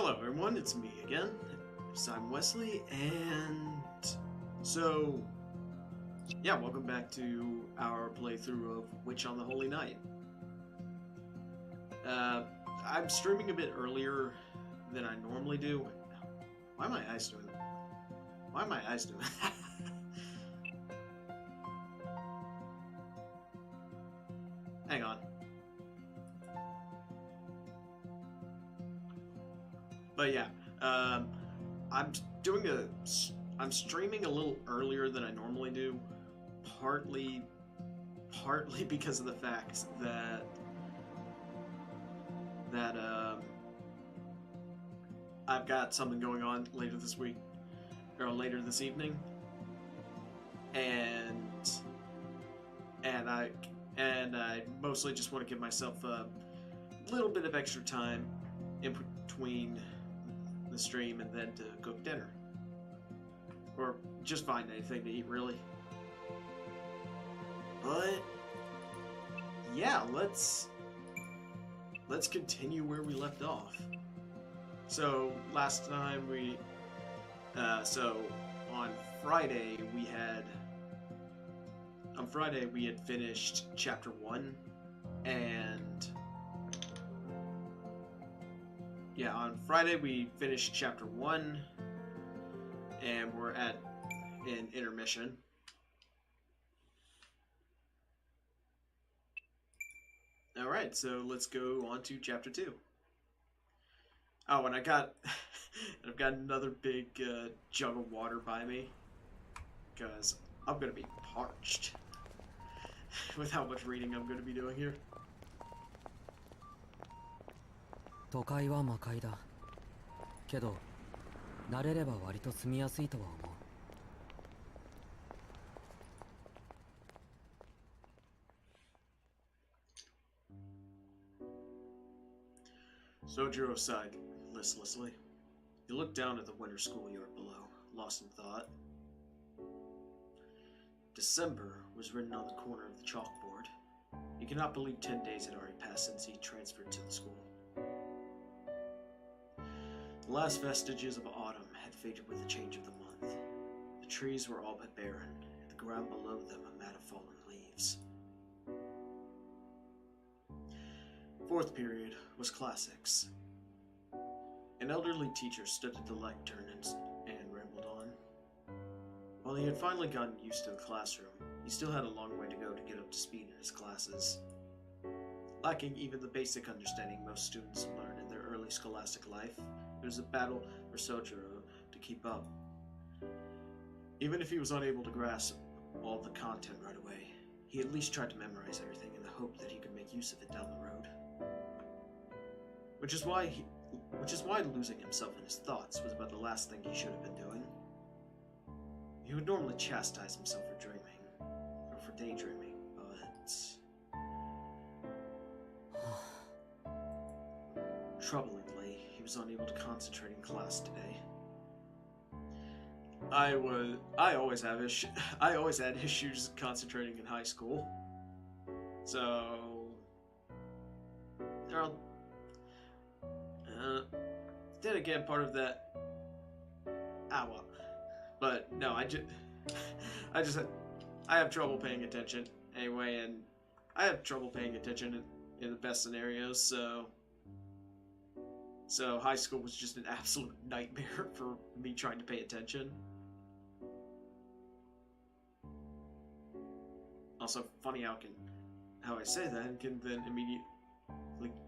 Hello everyone, it's me again. I'm Wesley, and so, yeah, welcome back to our playthrough of Witch on the Holy Night. I'm streaming a bit earlier than I normally do. Why are my eyes doing that? Why are my eyes doing that? Hang on. But yeah, I'm streaming a little earlier than I normally do, partly because of the fact that I've got something going on later this week, or later this evening, and I mostly just want to give myself a little bit of extra time in between the stream and then to cook dinner, or just find anything to eat, really. But yeah, let's continue where we left off. So last time so on Friday we had finished chapter 1, and yeah, on Friday we finished chapter 1, and we're at an intermission. Alright, so let's go on to chapter 2. Oh, and I've got another big jug of water by me, because I'm going to be parched with how much reading I'm going to be doing here. 都会は魔界だ。けど、慣れれば割と住みやすいとは思う。Sojiro sighed listlessly. He looked down at the winter schoolyard below, lost in thought. December was written on the corner of the chalkboard. He could not believe 10 days had already passed since he transferred to the school. The last vestiges of autumn had faded with the change of the month. The trees were all but barren, and the ground below them a mat of fallen leaves. Fourth period was classics. An elderly teacher stood at the lectern and rambled on. While he had finally gotten used to the classroom, he still had a long way to go to get up to speed in his classes. Lacking even the basic understanding most students learn in their early scholastic life, it was a battle for Sojiro to keep up. Even if he was unable to grasp all the content right away, he at least tried to memorize everything in the hope that he could make use of it down the road. Which is why losing himself in his thoughts was about the last thing he should have been doing. He would normally chastise himself for dreaming, or for daydreaming, but troublingly, he was unable to concentrate in class today. I always had issues concentrating in high school. So then again, part of that. Well. But no, I have trouble paying attention anyway, and I have trouble paying attention in the best scenarios. So high school was just an absolute nightmare for me trying to pay attention. Also, funny how I say that and can then immediately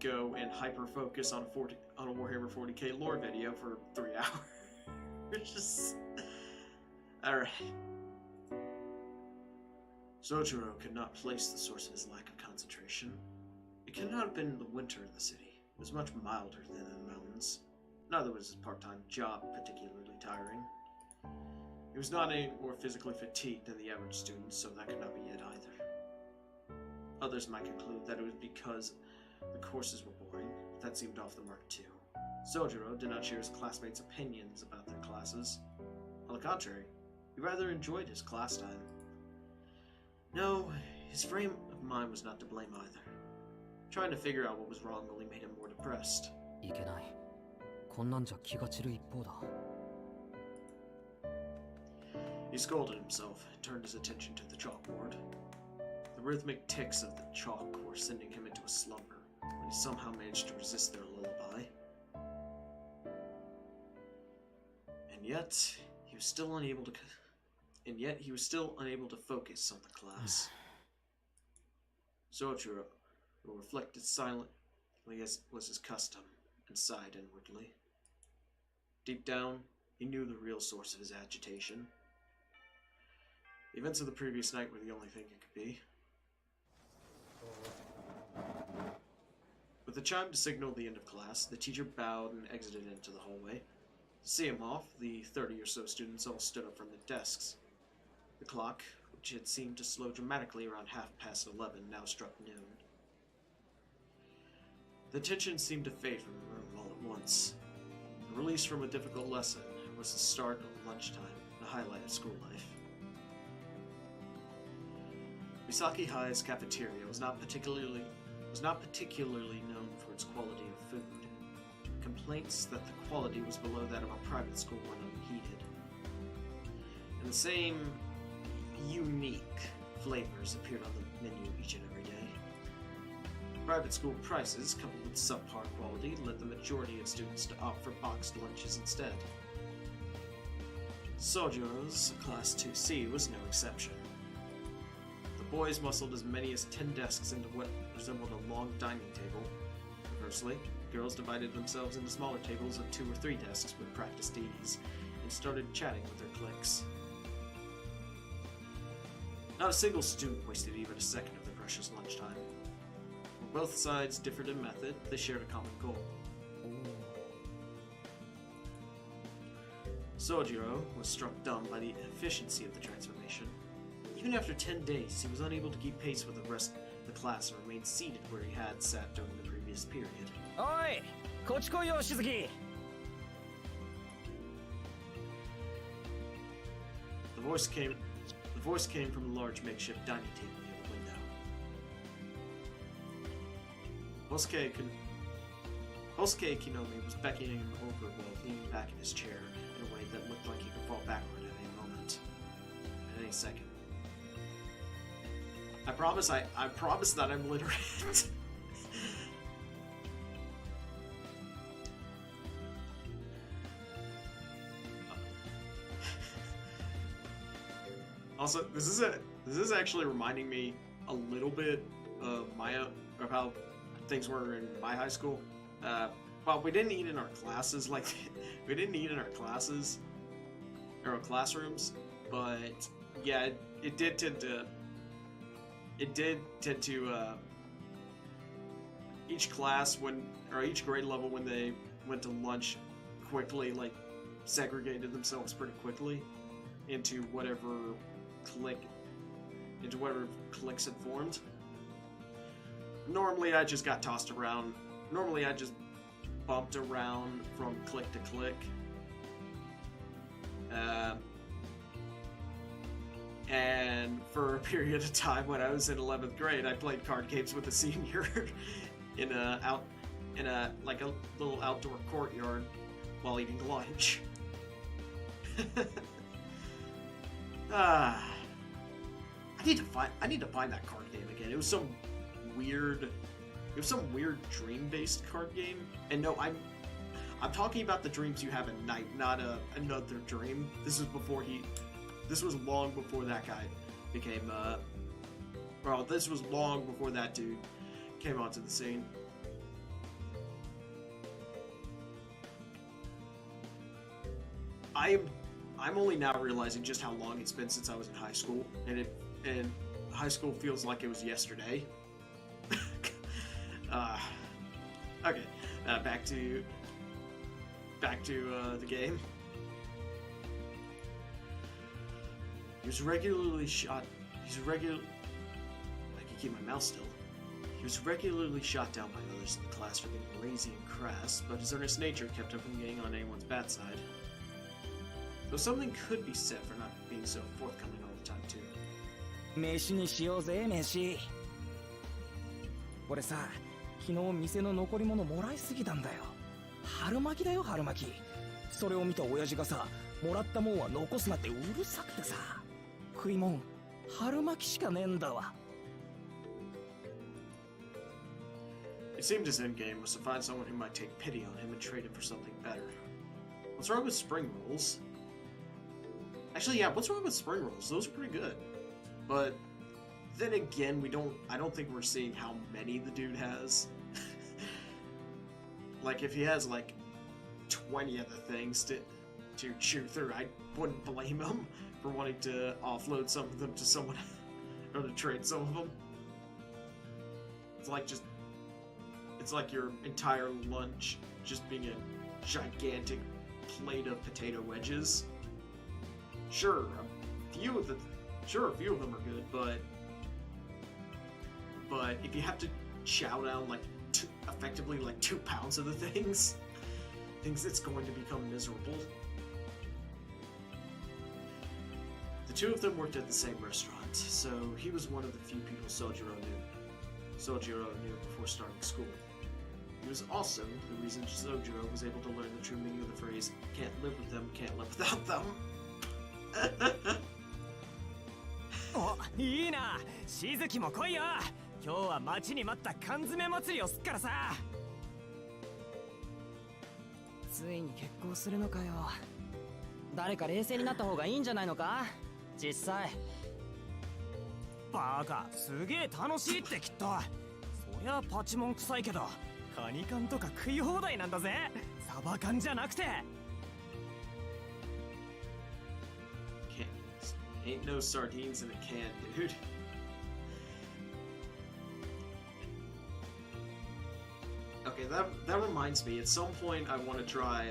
go and hyper focus on a Warhammer 40k lore video for 3 hours. Just alright. Sojiro could not place the source of his lack of concentration. It could not have been the winter in the city. It was much milder than in the mountains. Neither was his part-time job particularly tiring. He was not any more physically fatigued than the average student, so that could not be it either. Others might conclude that it was because the courses were boring. That seemed off the mark too. Sojiro did not share his classmates' opinions about their classes. On the contrary, he rather enjoyed his class time. No, his frame of mind was not to blame either. Trying to figure out what was wrong only made him more depressed. いけない。こんなんじゃ気が散る一方だ。 He scolded himself and turned his attention to the chalkboard. The rhythmic ticks of the chalk were sending him into a slumber when he somehow managed to resist their lullaby. And yet he was still unable to focus on the class. Sojiro reflected silently as was his custom and sighed inwardly. Deep down, he knew the real source of his agitation. The events of the previous night were the only thing it could be. With the chime to signal the end of class, the teacher bowed and exited into the hallway. To see him off, the 30 or so students all stood up from their desks. The clock, which had seemed to slow dramatically around 11:30, now struck noon. The tension seemed to fade from the room all at once. The release from a difficult lesson was the start of lunchtime, the highlight of school life. Misaki High's cafeteria was not particularly known for its quality of food. Complaints that the quality was below that of a private school went unheeded. And the same unique flavors appeared on the menu each and every day. Private school prices, coupled with subpar quality, led the majority of students to opt for boxed lunches instead. Sojiro's Class 2C was no exception. The boys muscled as many as 10 desks into what resembled a long dining table. Conversely, girls divided themselves into smaller tables of 2 or 3 desks with practiced ease, and started chatting with their cliques. Not a single student wasted even a second of their precious lunchtime. While both sides differed in method, they shared a common goal. Sojiro was struck dumb by the efficiency of the transformation. Even after 10 days, he was unable to keep pace with the rest of the class and remained seated where he had sat during the previous period. Oi! Kochi yo, Shizuki! The voice came from the large makeshift dining table near the window. Hosuke Kinomi was beckoning him over while leaning back in his chair in a way that looked like he could fall backward at any moment. At any second. I promise that I'm literate. Also, this is actually reminding me a little bit of how things were in my high school. Well, we didn't eat in our classes, or our classrooms, but yeah, it did tend to each class each grade level when they went to lunch quickly, like, segregated themselves pretty quickly into whatever cliques had formed. Normally I just got tossed around. Normally I just bumped around from clique to clique. And for a period of time when I was in 11th grade, I played card games with a senior in a little outdoor courtyard while eating lunch. I need to find that card game again. It was some weird dream-based card game. And no, I'm talking about the dreams you have at night, not another dream. This was long before that guy became this was long before that dude came onto the scene. I'm only now realizing just how long it's been since I was in high school, and high school feels like it was yesterday. Okay, back to the game. I can keep my mouth still. He was regularly shot down by others in the class for being lazy and crass, but his earnest nature kept him from getting on anyone's bad side. Though something could be said for not being so forthcoming all the time, too. 飯にしようぜ、飯。俺さ、昨日店の残り物もらいすぎたんだよ。春巻きだよ春巻き。それを見た親父がさ、もらったもんは残すなってうるさくてさ、食いもん春巻きしかねえんだわ。 It seemed his end game was to find someone who might take pity on him and trade him for something better. What's wrong with spring rolls? Actually, yeah, what's wrong with spring rolls? Those are pretty good. But then again, I don't think we're seeing how many the dude has. Like, if he has like 20 other things to chew through, I wouldn't blame him for wanting to offload some of them to someone or to trade some of them. It's like your entire lunch just being a gigantic plate of potato wedges. Sure, a few of them are good, but if you have to chow down like effectively like 2 pounds of the things, it's going to become miserable. The two of them worked at the same restaurant, so he was one of the few people Sojiro knew before starting school. He was also the reason Sojiro was able to learn the true meaning of the phrase, can't live with them, can't live without them. お、いいな。しずきも来いよ。今日は待ちに待った缶詰祭りをすっからさ。ついに結婚するのかよ。誰か冷静になった方がいいんじゃないのか、実際。バカ、すげえ楽しいってきっと。そりゃパチモン臭いけど、カニ缶とか食い放題なんだぜ。サバ缶じゃなくて。Ain't no sardines in a can, dude. Okay, that reminds me. At some point, I want to try.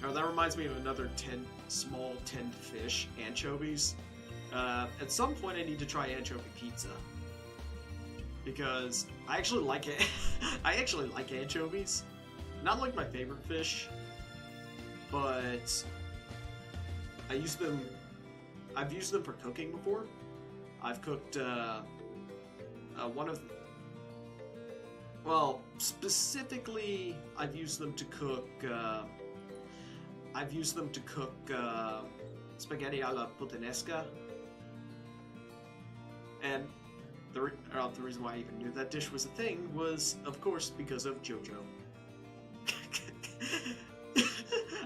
Or that reminds me of another small tinned fish, anchovies. At some point, I need to try anchovy pizza because I actually like it. I actually like anchovies. Not like my favorite fish, but I've used them for cooking before. I've cooked specifically, I've used them to cook. Spaghetti alla puttanesca, and the reason why I even knew that dish was a thing was, of course, because of JoJo.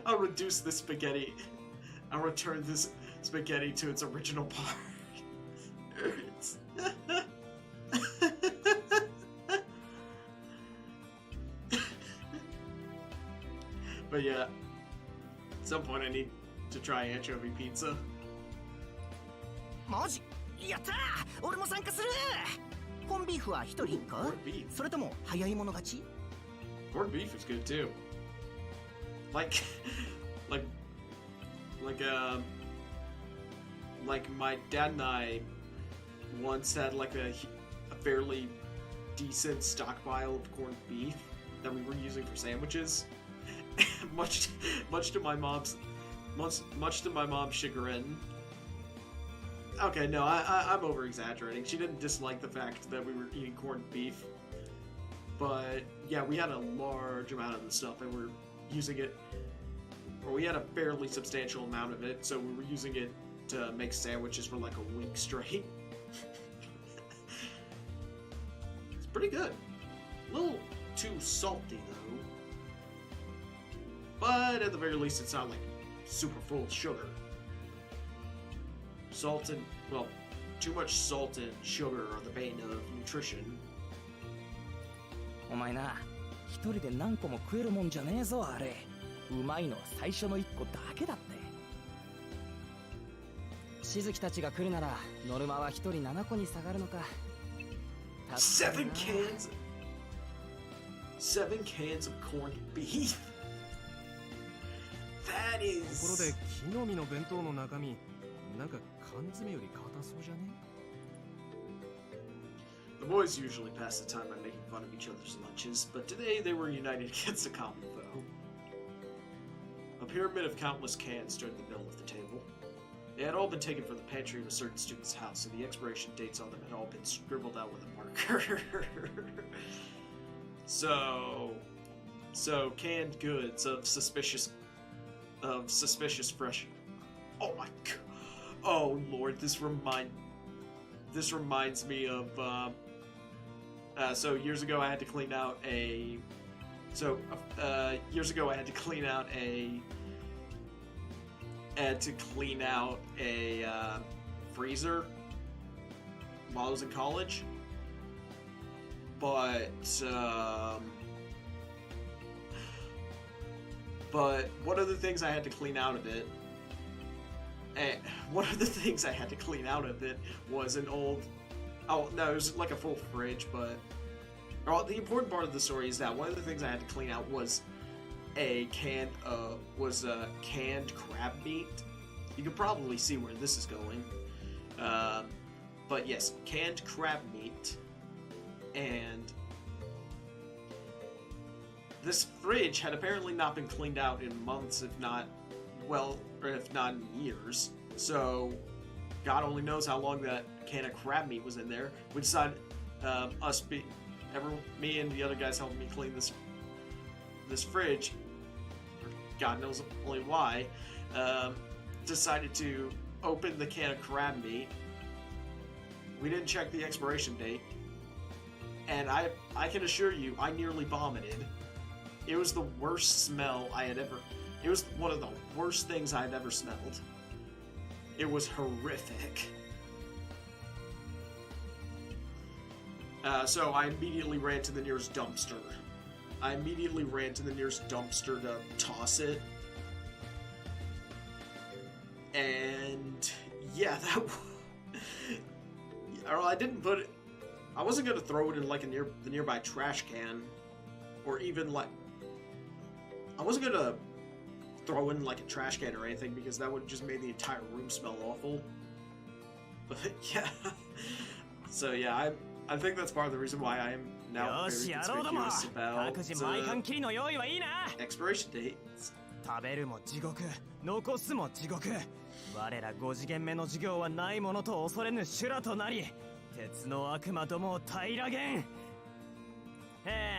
I'll reduce the spaghetti. I'll return this spaghetti to its original parts. But yeah, at some point I need to try anchovy pizza. マジ？やったー！俺も参加する！コンビーフは一人か？ Corned beef. それとも早い者勝ち？ Corned beef is good too. Like my dad and I once had like a fairly decent stockpile of corned beef that we were using for sandwiches. much to my mom's chagrin. Okay, no, I'm over exaggerating. She didn't dislike the fact that we were eating corned beef, but yeah, we had a large amount of the stuff and we're using it, or we had a fairly substantial amount of it, so we were using it to make sandwiches for like a week straight. It's pretty good. A little too salty though, but at the very least it's not like super full of sugar. Too much salt and sugar are the bane of nutrition. お前な、一人で何個も食えるもんじゃねえぞあれ。うまいのは最初の一個だけだって。しずきたちが来るならノルマは一人7個に下がるのか。7 cans of corned beef. That ところで is. 木の実の弁当の中身なんか缶詰より硬そうじゃね？ The boys usually pass the time by making fun of each other's lunches, but today they were united against a common foe. A pyramid of countless cans stood in the middle of the table. They had all been taken from the pantry of a certain student's house, and the expiration dates on them had all been scribbled out with a marker. So So canned goods of suspicious fresh. Oh my god. Oh lord, this reminds me of so years ago I had to clean out a freezer while I was in college. But one of the things I had to clean out of it was an old, oh no, it was like a full fridge, but the important part of the story is that one of the things I had to clean out was canned crab meat. You can probably see where this is going. But yes, canned crab meat. And this fridge had apparently not been cleaned out in months, if not in years. So God only knows how long that can of crab meat was in there. We decided, me and the other guys helping me clean this fridge, God knows only why, decided to open the can of crab meat. We didn't check the expiration date, and I can assure you, I nearly vomited. It was the worst smell it was one of the worst things I had ever smelled. It was horrific. So I immediately ran to the nearest dumpster. To toss it. And yeah, I wasn't gonna throw it in like the nearby trash can, or even like, I wasn't gonna throw in like a trash can or anything, because that would have just made the entire room smell awful. But yeah, so yeah, I think that's part of the reason why I am now very conspicuous about expiration dates. 食べるも地獄、残すも地獄。我ら5次元目の授業はないものと恐れぬ修羅となり、鉄の悪魔どもを平らげん。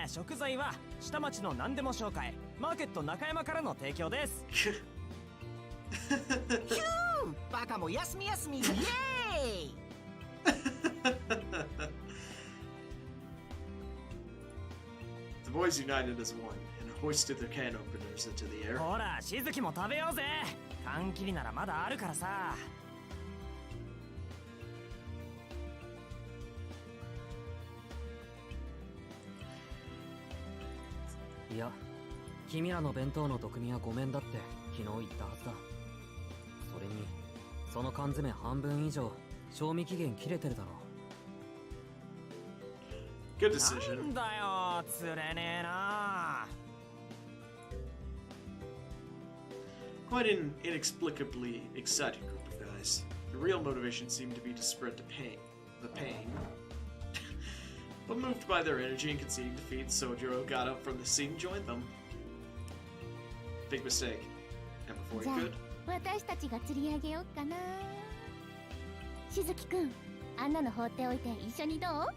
食材は下町の何でも紹介、マーケット中山からの提供です。ヒュー、バカも休み休みイエーイ。The boys united as one and hoisted their can openers into the air. ほら、しずきも食べようぜ。缶切りならまだあるからさ。いや、君らの弁当の毒味はごめんだって昨日言ったはずだ。それに、その缶詰半分以上賞味期限切れてるだろう。Good decision. なんだよ、釣れねえな。Quite an inexplicably excited group of guys. The real motivation seemed to be to spread the pain. But moved by their energy and conceding defeat, Sojiro got up from the seat and joined them. Big mistake. And before he could... 私たちが釣り上げようかな。しずきくん、あんなの放っておいて一緒にどう？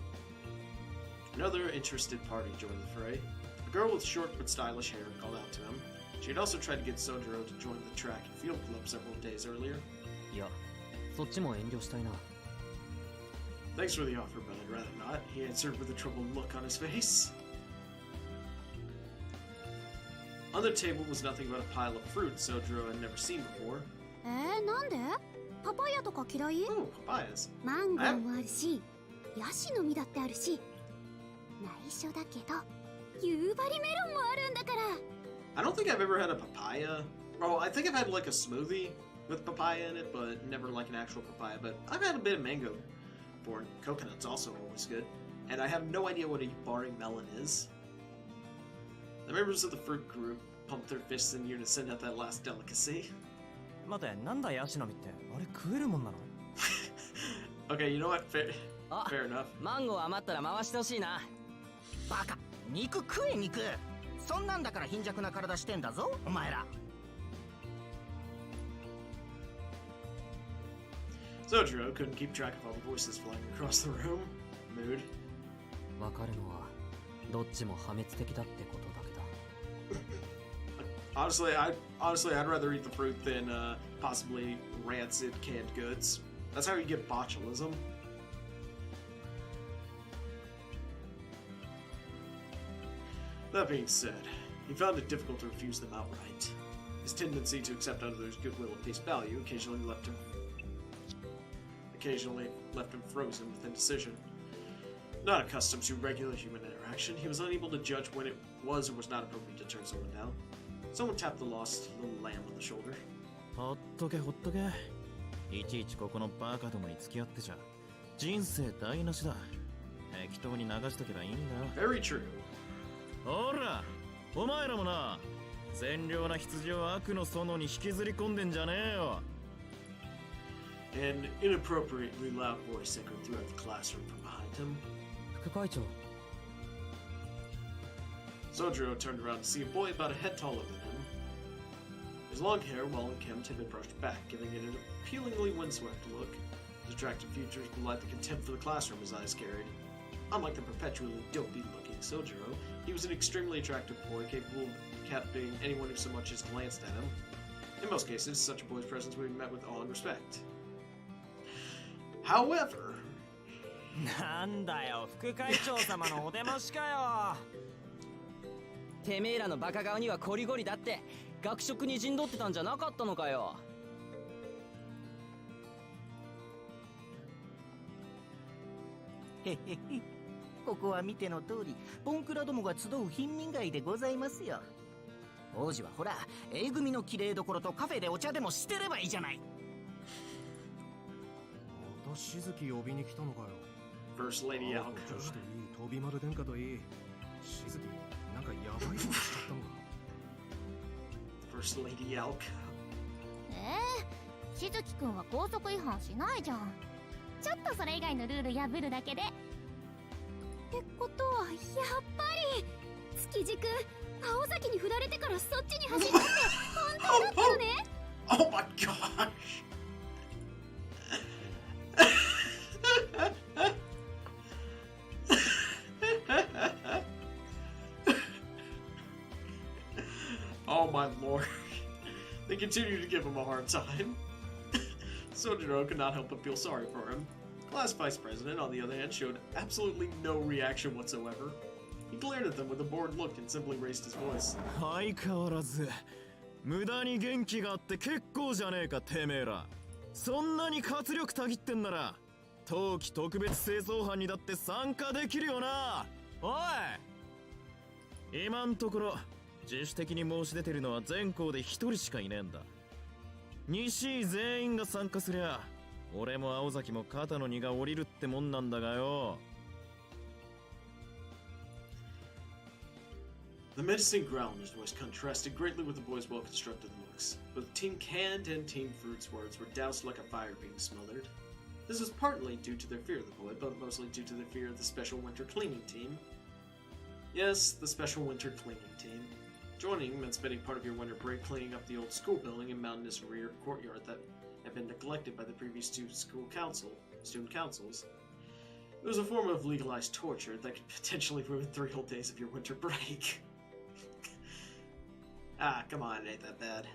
Another interested party joined the fray. A girl with short but stylish hair called out to him. She had also tried to get Sojiro to join the track and field club several days earlier. いや、そっちも遠慮したいな。Thanks for the offer, but I'd rather not, he answered with a troubled look on his face. On the table was nothing but a pile of fruit Sojiro had never seen before. なんで？パパイヤとか嫌い？ Oh, papayas. マンゴーもあるし、ヤシの実だってあるし。内緒だけど、夕張メロンもあるんだから。I don't think I've ever had a papaya. Well, I think I've had like a smoothie with papaya in it, but never like an actual papaya. But I've had a bit of mango before. Coconut's also always good. And I have no idea what a barring melon is. The members of the fruit group pumped their fists in unison at that last delicacy. 待て、なんだヤシの実ってあれ食えるもんなの？ Okay, you know what? Fair enough. マンゴー余ったら回してほしいな。バカ、肉食え肉。そんなんだから貧弱な体してんだぞ、お前ら。Sojiro couldn't keep track of all the voices flying across the room. Mood. わかるのはどっちも破滅的だってことだけだ。Honestly, I'd rather eat the fruit than possibly rancid canned goods. That's how you get botulism. That being said, he found it difficult to refuse them outright. His tendency to accept others' goodwill at face value occasionally left him frozen with indecision. Not accustomed to regular human interaction, he was unable to judge when it was or was not appropriate to turn someone down. Someone tapped the lost little lamb on the shoulder. ほっとけほっとけ。いちいちここのバカどもに付き合ってちゃ人生台無しだ。適当に流しとけばいいんだよ。Very true. ほら、お前らもな、善良な羊を悪の園に引きずり込んでんじゃねえよ。An inappropriately loud voice echoed throughout the classroom from behind him. 副会長 Sojiro turned around to see a boy about a head taller than him. His long hair, well unkempt, had been brushed back, giving it an appealingly windswept look. His attractive features belied the contempt for the classroom his eyes carried. Unlike the perpetually dopey-looking Sojiro, he was an extremely attractive boy capable of captivating anyone who so much as glanced at him. In most cases, such a boy's presence would be met with awe and respect. However... なんだよ、副会長様のお出ましかよ。てめえらのバカ顔にはコリゴリだって学食に陣取ってたんじゃなかったのかよ。へへへ。ここは見ての通り、ボンクラどもが集う貧民街でございますよ。王子はほら、A組の綺麗どころとカフェでお茶でもしてればいいじゃない。またしずき呼びに来たのかよ。 First Lady Aoko. としていい飛び丸殿下といい。しずき、なんかやばいことしちゃったのか。First Lady Aoko. しずきくんは校則違反しないじゃん。ちょっとそれ以外のルール破るだけで。ってことはやっぱり築地くん青崎に振られてからそっちに走ったって本当だったのね。Oh my gosh! Oh my lord. They continue to give him a hard time. Sojiro could not help but feel sorry for him. Class vice president, on the other hand, showed absolutely no reaction whatsoever. He glared at them with a bored look and simply raised his voice. 相変わらず無駄に元気があって結構じゃねえかてめえら。そんなに活力たぎってんなら冬季特別清掃班にだって参加できるよな。おい、今んところ自主的に申し出てるのは全校で一人しかいねえんだ。西井全員が参加すりゃ俺も青崎も肩の荷が下りるってもんなんだがよ。The menacing growl in his voice contrasted greatly with the boy's well-constructed looks. Both Team Canned and Team Fruit's words were doused like a fire being smothered. This was partly due to their fear of the boy, but mostly due to their fear of the Special Winter Cleaning Team. Yes, the Special Winter Cleaning Team. Joining meant spending part of your winter break cleaning up the old school building and mountainous rear courtyard that had been neglected by the previous two student councils. It was a form of legalized torture that could potentially ruin 3 whole days of your winter break. Ah, come on, it ain't that bad.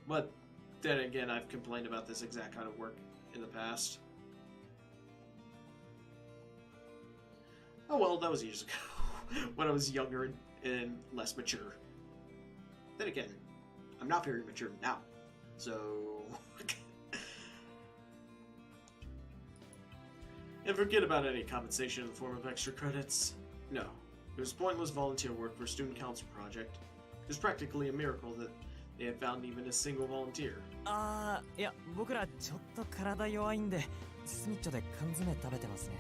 But then again, I've complained about this exact kind of work in the past. Oh well, that was years ago, when I was younger and less mature. Then again, I'm not very mature now, so... And forget about any compensation in the form of extra credits. No, it was pointless volunteer work for a student council project. It was practically a miracle that they had found even a single volunteer. いや、僕らちょっと体弱いんで、スミッチョで缶詰食べてますね。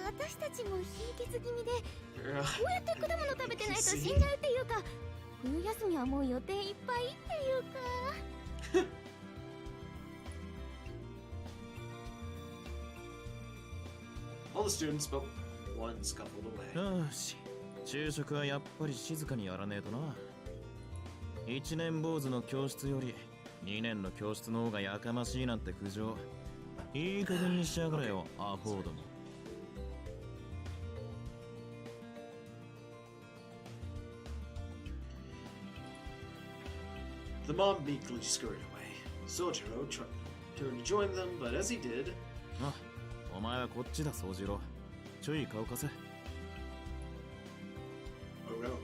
私たちも貧血気味で、こうやって果物食べてないと死んじゃうっていうか、冬休みはもう予定いっぱいっていうか。All the students but one scuffled away. よし、昼食はやっぱり静かにやらねえとな。一年坊主の教室より2年の教室の方がやかましいなんて苦情。いい加減にしやがれよ、アホーども。The mom meekly scurried away. Sojiro turned to join them, but as he did, あ、お前はこっちだ、宗次郎。ちょい顔貸せ。oh no.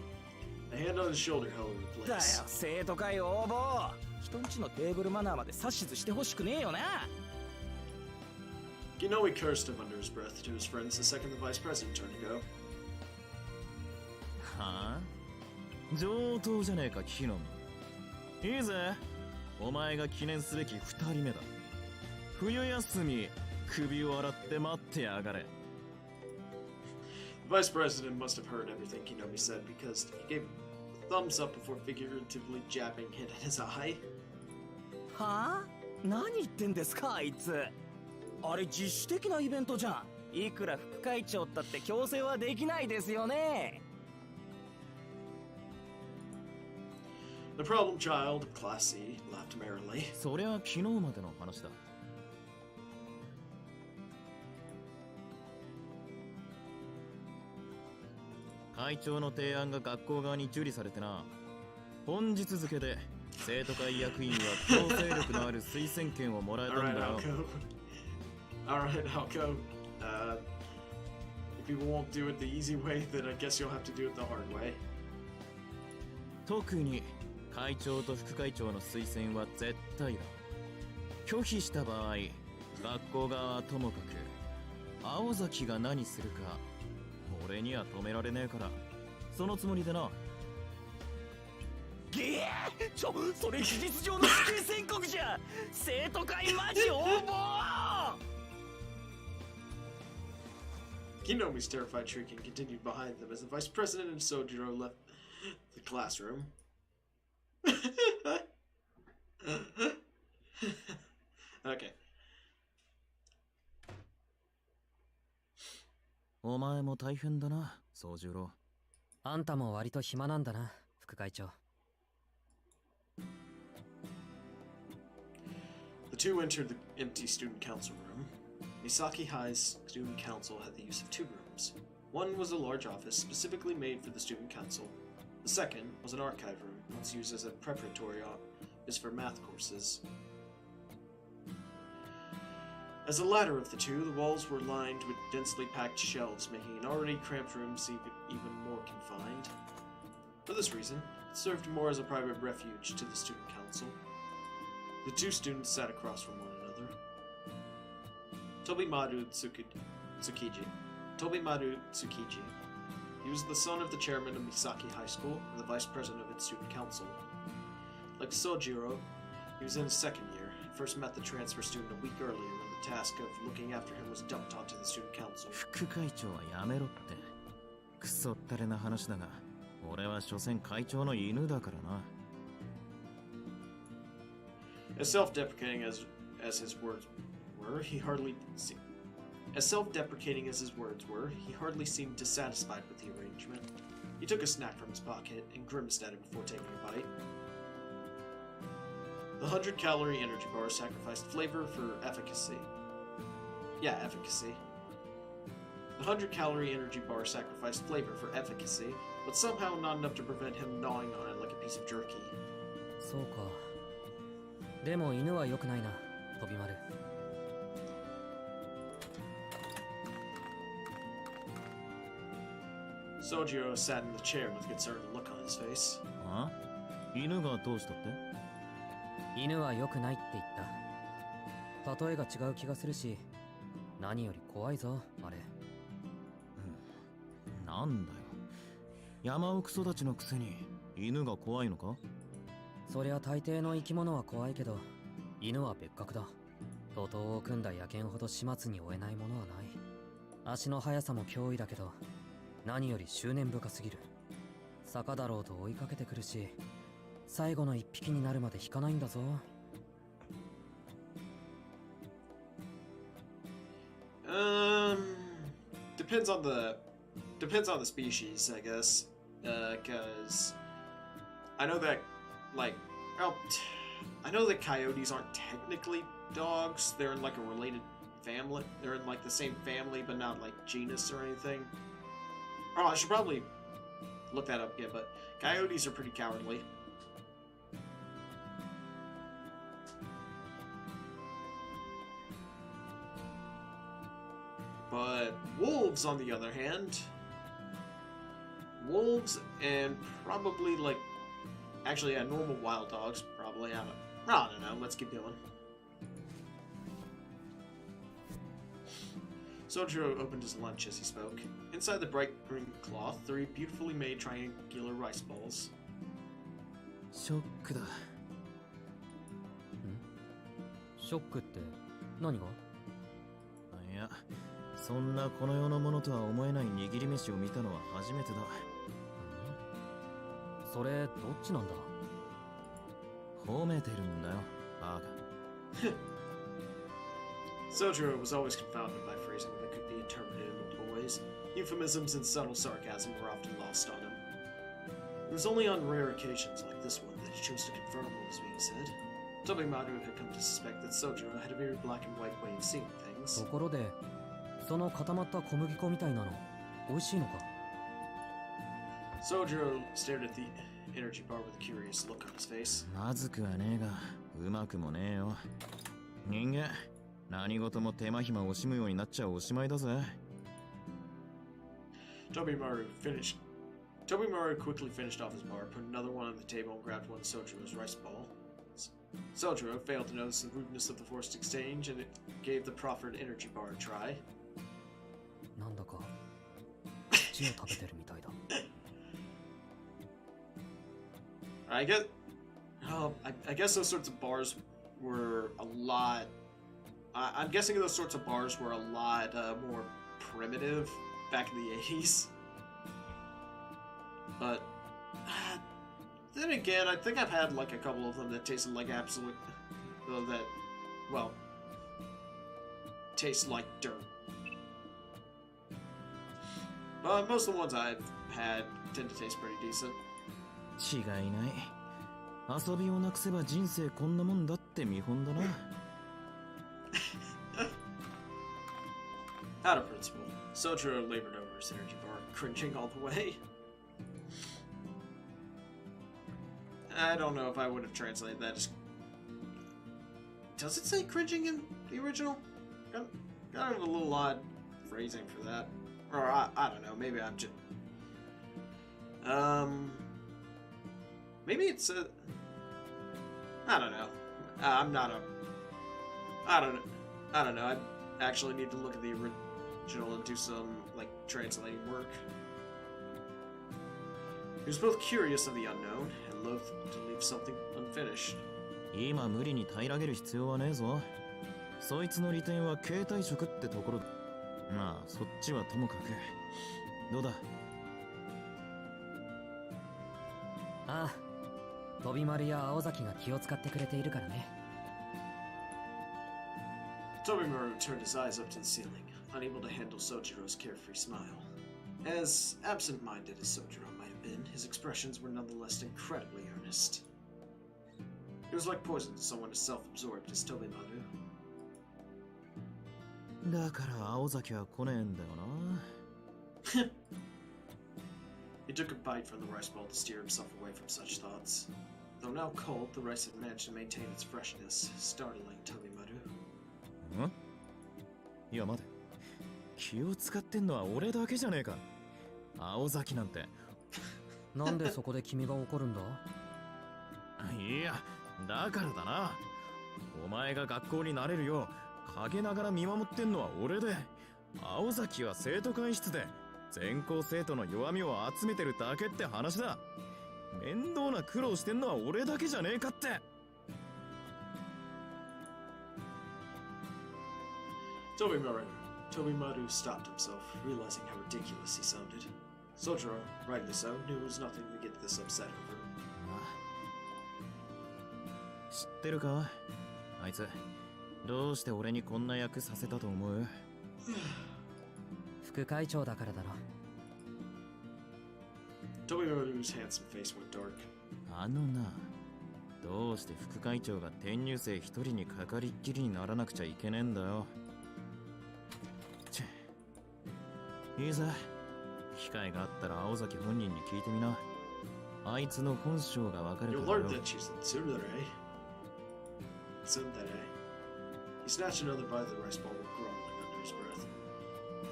A hand on his shoulder held him in だよ place. 生徒会応募。人んちのテーブルマナーまで指図してほしくねえよな。Inoue cursed him under his breath to his friends the second the vice president turned to go. はあ、上等じゃねえか、木の実。いいぜ。お前が記念すべき2人目だ。冬休み、首を洗って待ってやがれ。The vice president must have heard everything Kinomi said because he gave a thumbs up before figuratively jabbing hit at his eye. はあ、何言ってんですかあいつ。あれ自主的なイベントじゃん。いくら副会長ったって強制はできないですよね。The problem child, Class C, laughed merrily. そりゃ昨日までの話だ。会長の提案が学校側に受理されてな。本日付で生徒会役員は強制力のある推薦権をもらえたん Alright, だよ。 Aoko. Alright, Aoko. If people won't do it the easy way, then I guess you'll have to do it the hard way. 特に会長と副会長の推薦は絶対だ。拒否した場合、学校側はともかく青崎が何するか俺には止められねえから、そのつもりでな。げえ、それ事実上の死刑宣告じゃん。生徒会マジ応募。 Kinomi's terrified shrieking continued behind them as the vice president and Sojiro left the classroom. Okay. お前も大変だな、宗十郎。あんたも割と暇なんだな、副会長。The two entered the empty student council room. Misaki High's student council had the use of two rooms. One was a large office specifically made for the student council. The second was an archive room, once used as a preparatory office for math courses. As the latter of the two, the walls were lined with densely packed shelves, making an already cramped room seem even more confined. For this reason, it served more as a private refuge to the student council. The two students sat across from one another. Tobimaru Tsukiji. Tobimaru Tsukiji. He was the son of the chairman of Misaki High School and the vice president of its student council. Like Sojiro, he was in his second year and first met the transfer student a week earlier when the task of looking after him was dumped onto the student council. 副会長はやめろって。クソったれな話だが、俺は所詮会長の犬だからな。As self-deprecating as his words were, he hardly seemed dissatisfied with the arrangement. He took a snack from his pocket and grimaced at it before taking a bite. The 100-calorie energy bar sacrificed flavor for efficacy. Yeah, efficacy. The 100-calorie energy bar sacrificed flavor for efficacy, but somehow not enough to prevent him gnawing on it like a piece of jerky. そうか。でも犬は良くないな、飛び丸。Sojiro sat in the chair with a concerned look on his face. あ？犬がどうしたって？犬は良くないって言った。例えが違う気がするし、何より怖いぞ、あれ。なんだよ。山奥育ちのくせに犬が怖いのか？そりゃ大抵の生き物は怖いけど、犬は別格だ。徒党を組んだ野犬ほど始末に負えないものはない。足の速さも脅威だけど、何より執念深すぎる。坂だろうと追いかけてくるし、最後の一匹になるまで引かないんだぞ。Depends on the species, I guess. 'Cause I know that, like, well, I know that coyotes aren't technically dogs. They're in like a related family. They're in like the same family, but not like genus or anything. Oh, I should probably look that up again, but coyotes are pretty cowardly. But wolves, on the other hand, wolves and probably like, actually, yeah, normal wild dogs, probably. I don't know. Let's keep going. Sojiro opened his lunch as he spoke. Inside the bright green cloth, 3 beautifully made triangular rice balls. ショックだ。ショックって何が？いや、そんなこの世のものとは思えない握り飯を見たのは初めてだ。それどっちなんだ？褒めてるんだよ、バカ。Sojiro was always confounded by phrasing that could be interpreted in multiple ways. Euphemisms and subtle sarcasm were often lost on him. It was only on rare occasions like this one that he chose to confirm what was being said. Tobimaru had come to suspect that Sojiro had a very black and white way of seeing と things. ころで、その固まった小麦粉みたいなの、美味しいのか？ Sojiro stared at the energy bar with a curious look on his face. まずくはねえが、うまくもねえよ。人間、何事も手間暇惜しむようになっちゃおしまいだぜ。Tobimaru quickly finished off his bar, put another one on the table, and grabbed one of Sojiro's rice ball. Sojiro failed to notice the rudeness of the forced exchange, and it gave the proffered energy bar a try. なんだか土を食べてるみたいだ。I guess those sorts of bars were a lot. I'm guessing those sorts of bars were a lot more primitive back in the 80s. But then again, I think I've had like a couple of them that tasted like absolute, taste like dirt. But most of the ones I've had tend to taste pretty decent. 違いない。遊びをなくせば人生こんなもんだって見本だな。Out of principle, Sojiro labored over his energy bar, cringing all the way. I don't know if I would have translated that as... Does it say cringing in the original? Kind of a little odd phrasing for that. Or I don't know, maybe I'm just... Maybe it's a... I don't know. I'm not a... I don't know. I actually need to look at the original and do some, like, translating work. He was both curious of the unknown and loath to leave something unfinished. 今無理に平らげる必要はねえぞ。そいつの利点は携帯食ってところ。まあ、そっちはともかく。どうだ？ああ、飛丸や青崎が気を使ってくれているからね。Tobimaru turned his eyes up to the ceiling, unable to handle Sojiro's carefree smile. As absent-minded as Sojiro might have been, his expressions were nonetheless incredibly earnest. It was like poison to someone as self-absorbed as Tobimaru. だから青崎は来ねえんだよな。He took a bite from the rice ball to steer himself away from such thoughts. Though now cold, the rice had managed to maintain its freshness, startling Tobimaru. ん？いや待て。気を使ってんのは俺だけじゃねえか。青崎なんて。なんでそこで君が怒るんだ？いや、だからだな。お前が学校になれるよう陰ながら見守ってんのは俺で、青崎は生徒会室で全校生徒の弱みを集めてるだけって話だ。面倒な苦労してんのは俺だけじゃねえかって。Tobimaru stopped himself, realizing how ridiculous he sounded. Sojiro, rightly so, knew it was nothing to get this upset over. 知ってるか？あいつ、どうして俺にこんな役させたと思う？副会長だからだろ。Tobimaru's handsome face went dark. あのな、どうして副会長が転入生一人にかかりっきりにならなくちゃいけねえんだよ。いいぜ。機会があったら青崎本人に聞いてみな。あいつの本性がわかる You'll からよ。 learn that she's a tsundere. Tsundere. He snatched another bite of the rice ball, grumbling under his breath.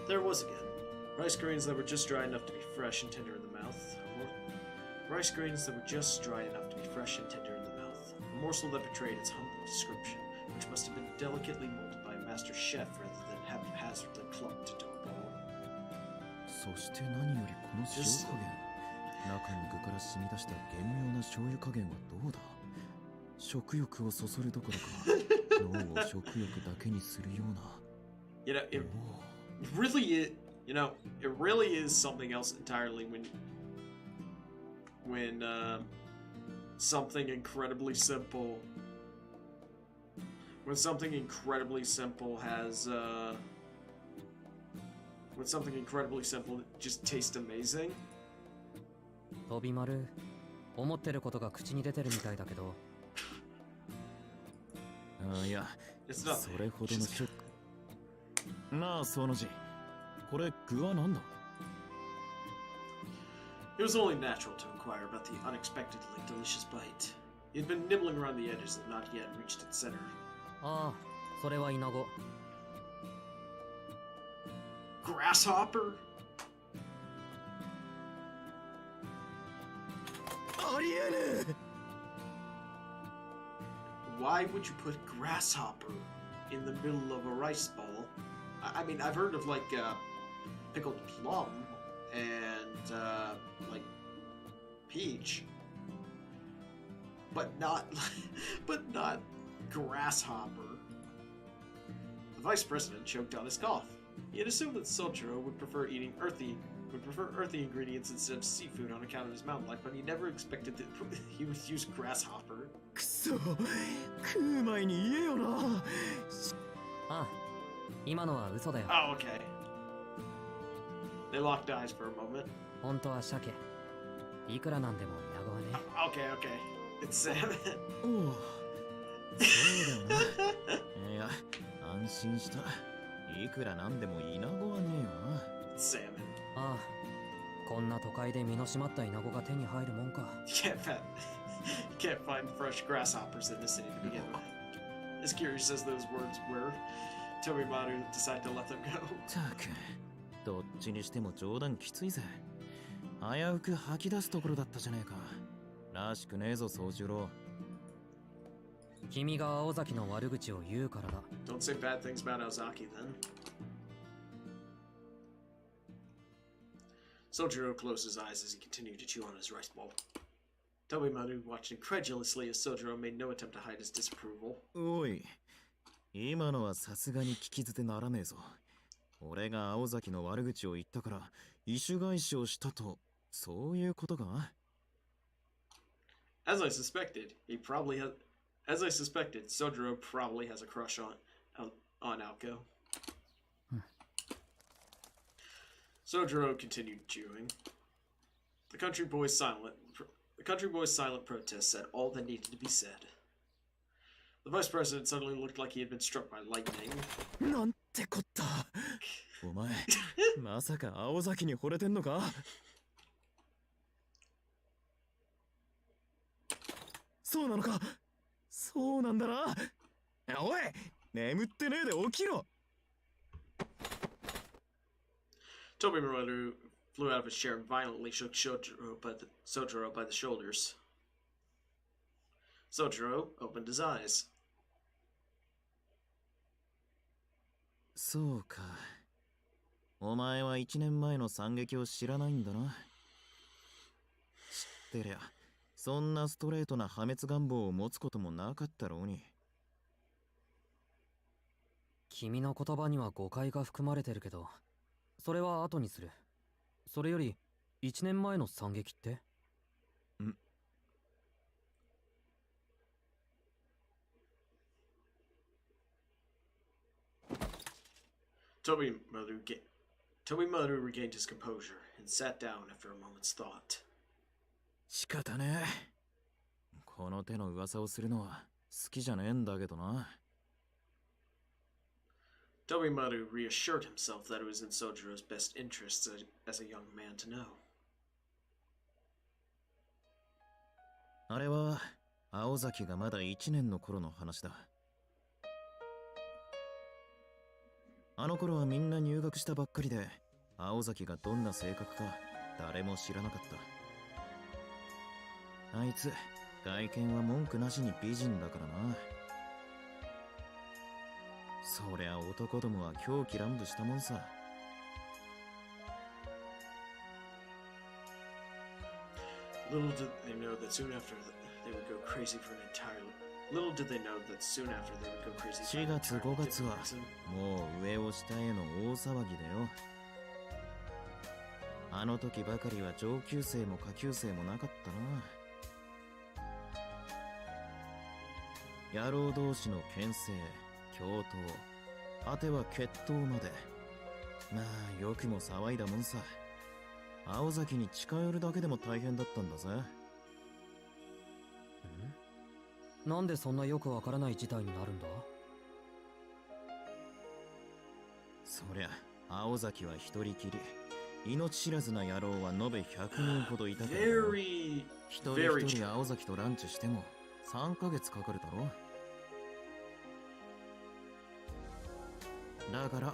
There it was again. Rice grains that were just dry enough to be fresh and tender in the mouth. Rice grains that were just dry enough to be fresh and tender in the mouth. A morsel that betrayed its humble description, which must have been delicately molded by a master chef rather than haphazardly clumped into a ball. そして何よりこの塩加減。中に具から染み出した厳妙な醤油加減はどうだ。食欲をそそるどころか脳を食欲だけにするような。You know, it really is. You know, it really is something else entirely when something incredibly simple. When something incredibly simple has when something incredibly simple just tastes amazing. 飛び丸、思ってることが口に出てるみたいだけど。あ、いや、 It's not. それほどのショック。なあ、その字。これ具は何だ。 It was only natural to inquire about the unexpectedly delicious bite. He had been nibbling around the edges and not yet reached its center. ああ、それはイナゴ。Grasshopper? ありえねえ。 Why would you put grasshopper in the middle of a rice ball? I mean, I've heard of like pickled plum and like peach, but not grasshopper. The vice president choked on his cough. He had assumed that Sojiro would prefer earthy ingredients instead of seafood on account of his mountain life, but he never expected that he would use grasshopper. くそ、食う前に言えよな。ああ、今のは嘘だよ。 Oh, okay. They locked eyes for a moment. 本当は鮭。いくらなんでもイナゴはね。 Okay, okay. It's salmon. おう、そうだよな。いや、安心した。いくらなんでもイナゴはねえよな。 It's salmon. ああ、こんな都会で身の締まったイナゴが手に入るもんか。You can't find fresh grasshoppers in the city to begin with. As curious as those words were, Tobimaru decided to let them go. たく、どっちにしても冗談きついぜ。危うく吐き出すところだったじゃねえか。らしくねえぞ、宗次郎。君が青崎の悪口を言うからだ。 Don't say bad things about Ozaki then. Sojiro closed his eyes as he continued to chew on his rice bowl. Tobimaru watched incredulously as Sojiro made no attempt to hide his disapproval. おい、今のはさすがに聞き捨てならねえぞ。俺が青崎の悪口を言ったから、意種返しをしたと、そういうことか。 As I suspected, Sojiro probably has a crush on Aoko. Sojiro continued chewing. The country boy's silent protest said all that needed to be said. The vice president suddenly looked like he had been struck by lightning. なんてこった。お前、まさか青崎に惚れてんのか。そうなのか。そうなんだな。おい、眠ってねえで起きろ。Tobimaru flew out of his chair and violently shook Sojiro by the shoulders. Sojiro opened his eyes. そうか。お前は1年前の惨劇を知らないんだな。知ってりゃ、そんなストレートな破滅願望を持つこともなかったろうに。君の言葉には誤解が含まれてるけど、それは後にする。それより、1年前の惨劇って？ん？ Tobimaru regained his composure and sat down after a moment's thought. 仕方ねえ。この手の噂をするのは好きじゃねえんだけどな。Tobimaru reassured himself that it was in Sojiro's best interests as a young man to know. あれは青崎がまだ1年の頃の話だ。あの頃はみんな入学したばっかりで、青崎がどんな性格か誰も知らなかった。あいつ外見は文句なしに美人だからな。そりゃ男どもは狂気乱舞したもんさ。Little did they know that soon after they would go crazy for an entirely. Little did they know that soon after they would go crazy for 4 an 月 entirely 5月は different reason. もう上を下への大騒ぎだよ。あの時ばかりは上級生も下級生もなかったな。野郎同士の牽制、共闘、果ては決闘まで。まあよくも騒いだもんさ。青崎に近寄るだけでも大変だったんだぜ。なんでそんなよくわからない事態になるんだ？そりゃ青崎は一人きり。命知らずな野郎は延べ100人ほどいたからな。Very, 一人 very 一 true. 人青崎とランチしても3ヶ月かかるだろ。だから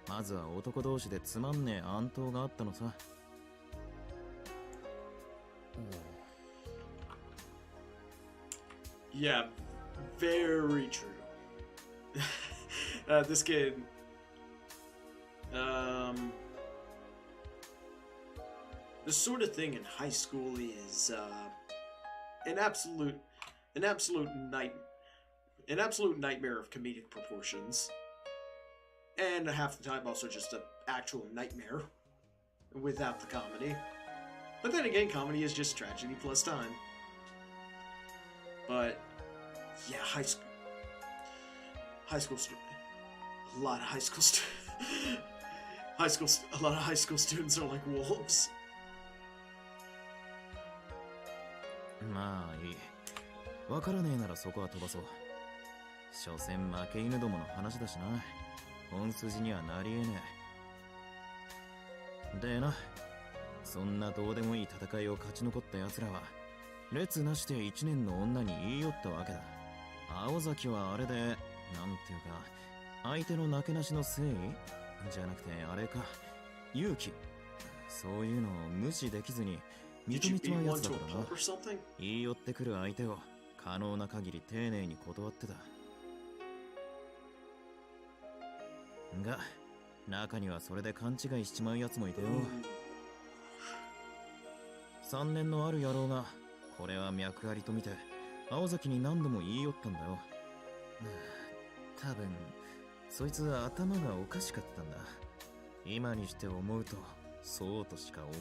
まずは男同士でつまんねえ暗闘があったのさ。Yeah, very true. This kid, the sort of thing in high school is an absolute nightmare of comedic proportions, and half the time also just an actual nightmare without the comedy. But then again, comedy is just tragedy plus time. But yeah, high school student, a lot of high school students are like wolves. まあいい。わからねえならそこは飛ばそう。所詮負け犬どもの話だしな。本筋にはなりえねえ。でな、そんなどうでもいい戦いを勝ち残った奴らは列なして1年の女に言い寄ったわけだ。青崎はあれで、なんていうか、相手のなけなしの誠意じゃなくてあれか、勇気。そういうのを無視できずに認めちまうやつだからな。言い寄ってくる相手を可能な限り丁寧に断ってた。が、中にはそれで勘違いしちまうやつもいてよ。3年のある野郎がこれは脈ありと見て青崎に何度も言い寄ったんだよ。多分そいつは頭がおかしかったんだ。今にして思うとそうとしか思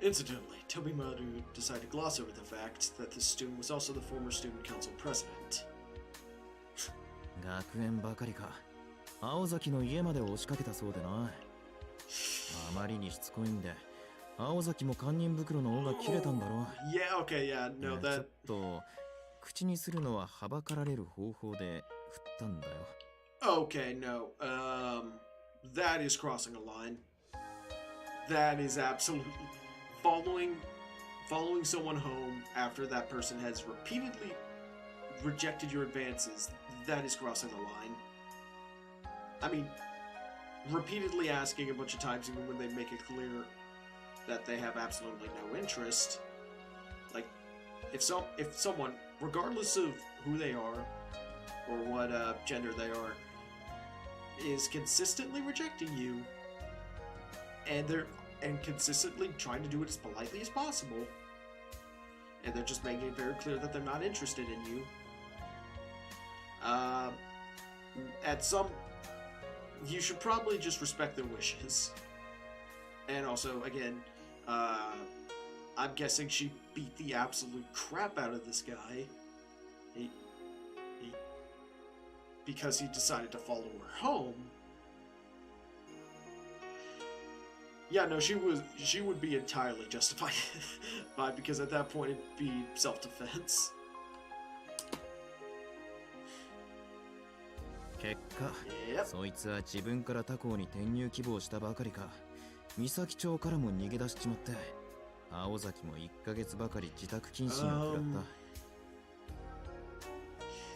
えん。Incidentally, Tobimaru decided to gloss over the fact that this student was also the former student council president. 学園ばかりか。青崎の家まで押しかけたそうでな。あまりにしつこいんで青崎も堪忍袋の尾が切れたんだろ。Yeah, okay, yeah, no, ちょ that. っと口にするのははばかられる方法で振ったんだよ。Okay, no. That is crossing a line. That is absolutely following someone home after that person has repeatedly rejected your advances. That is crossing the line. I mean, repeatedly asking a bunch of times, even when they make it clear that they have absolutely no interest. Like, if someone, regardless of who they are or what gender they are, is consistently rejecting you, and consistently trying to do it as politely as possible, and they're just making it very clear that they're not interested in you. You should probably just respect their wishes. And also, again, I'm guessing she beat the absolute crap out of this guy. Because he decided to follow her home. Yeah, no, she would be entirely justified because at that point it'd be self-defense. 結果 Yep. そいつは自分から他校に転入希望したばかりか三崎町からも逃げ出しちまって青崎も1ヶ月ばかり自宅謹慎を食らった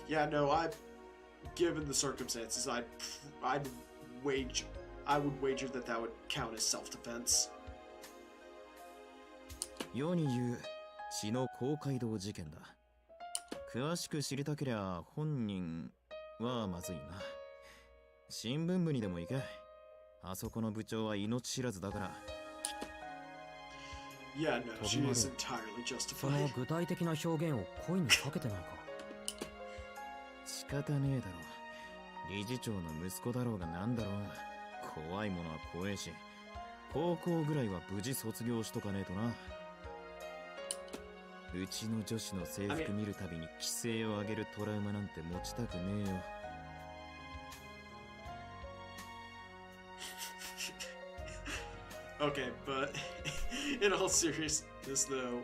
Yeah, no, given the circumstances, I would wager that that would count as self-defense. 世に言う血の公会堂事件だ詳しく知りたけりゃ本人はまずいな新聞部にでも行けあそこの部長は命知らずだから Yeah, no, she is entirely その justified. 具体的な表現を声にかけてないか。仕方ねえだろ理事長の息子だろうがなんだろうが怖いものは怖えし高校ぐらいは無事卒業しとかねえとなうちの女子の制服見るたびに規制を上げるトラウマなんて持ちたくねえよ Okay, but in all seriousness, though,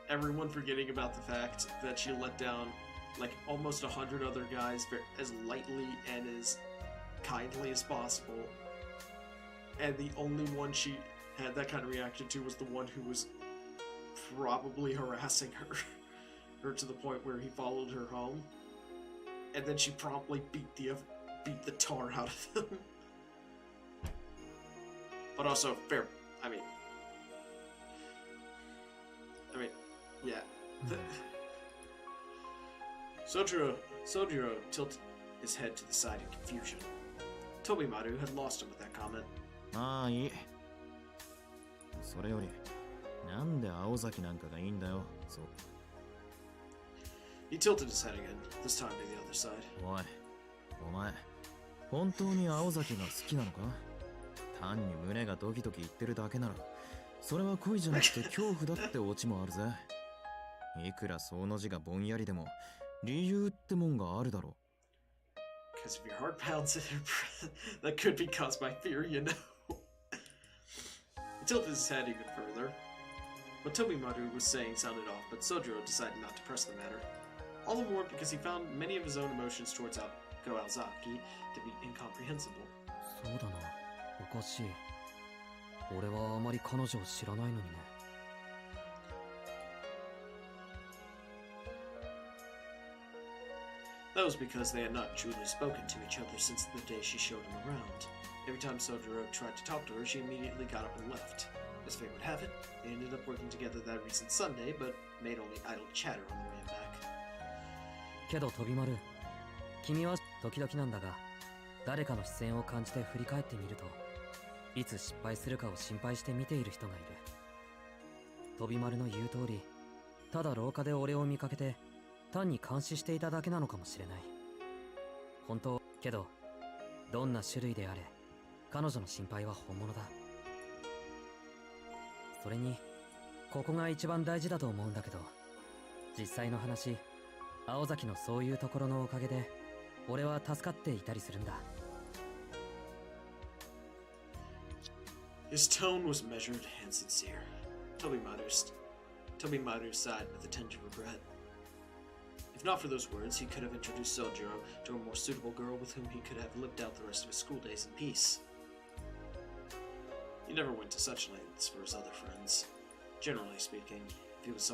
everyone forgetting about the fact that she let down like almost 100 other guys as lightly and as kindly as possible, and the only one she had that kind of reaction to was the one who was probably harassing her to the point where he followed her home, and then she promptly beat the tar out of him. But also fair. I mean, yeah. Sojiro tilted his head to the side in confusion. Tobimaru had lost him with that comment. まあいいそれよりなんで青崎なんかがいいんだよそう He tilted his head again, this time to the other side. おいお前本当に青崎が好きなのか単に胸がドキドキ言ってるだけならそれは恋じゃなくて恐怖だってオチもあるぜいくらその字がぼんやりでも理由ってもんがあるだろ Because if your heart pounds in your breath, that could be caused by fear, you know. He tilted his head even further. What Tobimaru was saying sounded off, but Sojiro decided not to press the matter. All the more because he found many of his own emotions towards Aoko Alzaki to be incomprehensible. そうだな、おかしい。俺はあまり彼女を知らないのにね。That was because they had not truly spoken to each other since the day she showed him around. Every time Sojiro tried to talk to her, she immediately got up and left. As fate would have it, they ended up working together that recent Sunday, but made only idle chatter on the way back. けど飛び丸、君は時々なんだが、誰かの視線を感じて振り返ってみると、いつ失敗するかを心配して見ている人がいる。飛び丸の言う通り、ただ廊下で俺を見かけて、単に監視していただけなのかもしれない。本当、けど、どんな種類であれ、彼女の心配は本物だ。それに、ここが一番大事だと思うんだけど、実際の話、青崎のそういうところのおかげで、俺は助かっていたりするんだ。His tone was measured and sincere. Tobimaru sighed with a tinge of regret. If not for those words, he could have introduced Sojiro to a more suitable girl with whom he could have lived out the rest of his school days in peace. He never went to such lengths for his other friends. Generally speaking, if it was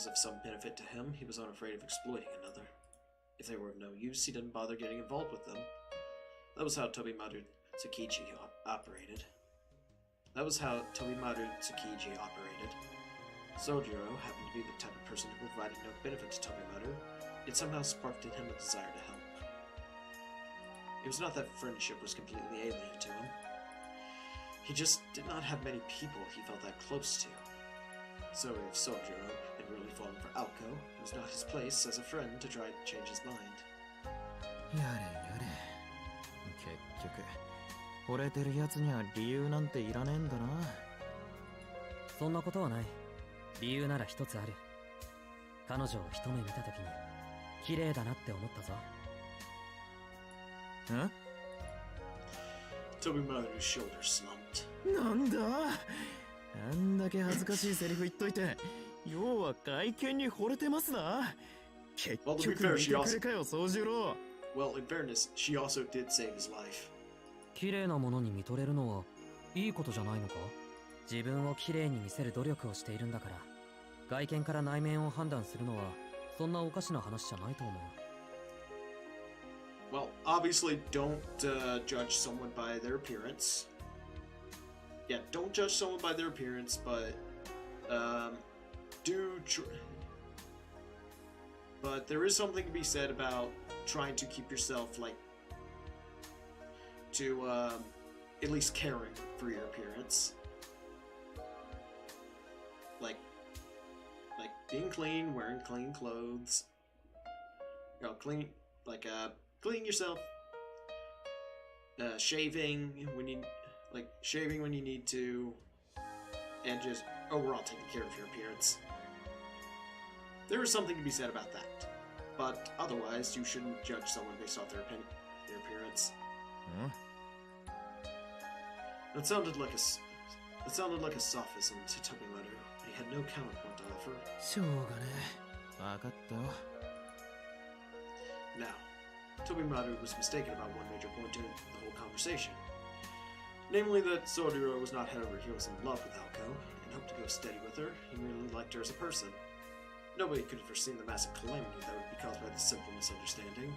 of some benefit to him, he was unafraid of exploiting another. If they were of no use, he didn't bother getting involved with them. That was how Tobimaru Tsukiji operated. Sojiro happened to be the type of person who provided no benefit to Tobimaru, yet somehow sparked in him a desire to help. It was not that friendship was completely alien to him. He just did not have many people he felt that close to. So if Sojiro had really fallen for Aoko, it was not his place as a friend to try to change his mind. やれやれ結局惚れてるやつには理由なんていらねえんだなそんなことはない。理由なら一つある。彼女を一目見たときに綺麗だなって思ったぞ。え Tobimaru's shoulders slumped. なんだ、あんだけ恥ずかしいセリフ言っといて、要は外見に惚れてますな。結 Well, to be 局 fair, 見 she てく also れかよ、宗十郎。 well, in fairness, she also did save his life. 綺麗なものに見とれるのはいいことじゃないのか？自分を綺麗に見せる努力をしているんだから、外見から内面を判断するのはそんなおかしな話じゃないと思う。 Well, obviously, don't judge someone by their appearance. Yeah, don't judge someone by their appearance, but but there is something to be said about trying to keep yourself at least caring for your appearance. Like being clean, wearing clean clothes. You know, cleaning yourself, shaving when you need to, and just overall taking care of your appearance. There is something to be said about that, but otherwise you shouldn't judge someone based off their appearance. Huh? That sounded like a sophism to Tobimaru. He had no counterpoint to offer. しょうがねえ。わかったよ。 Now, Tobimaru was mistaken about one major point in the whole conversation. Namely that Sodiro was not head over heels in love with Aoko, and hoped to go steady with her. He merely liked her as a person. Nobody could have foreseen the massive calamity that would be caused by this simple misunderstanding.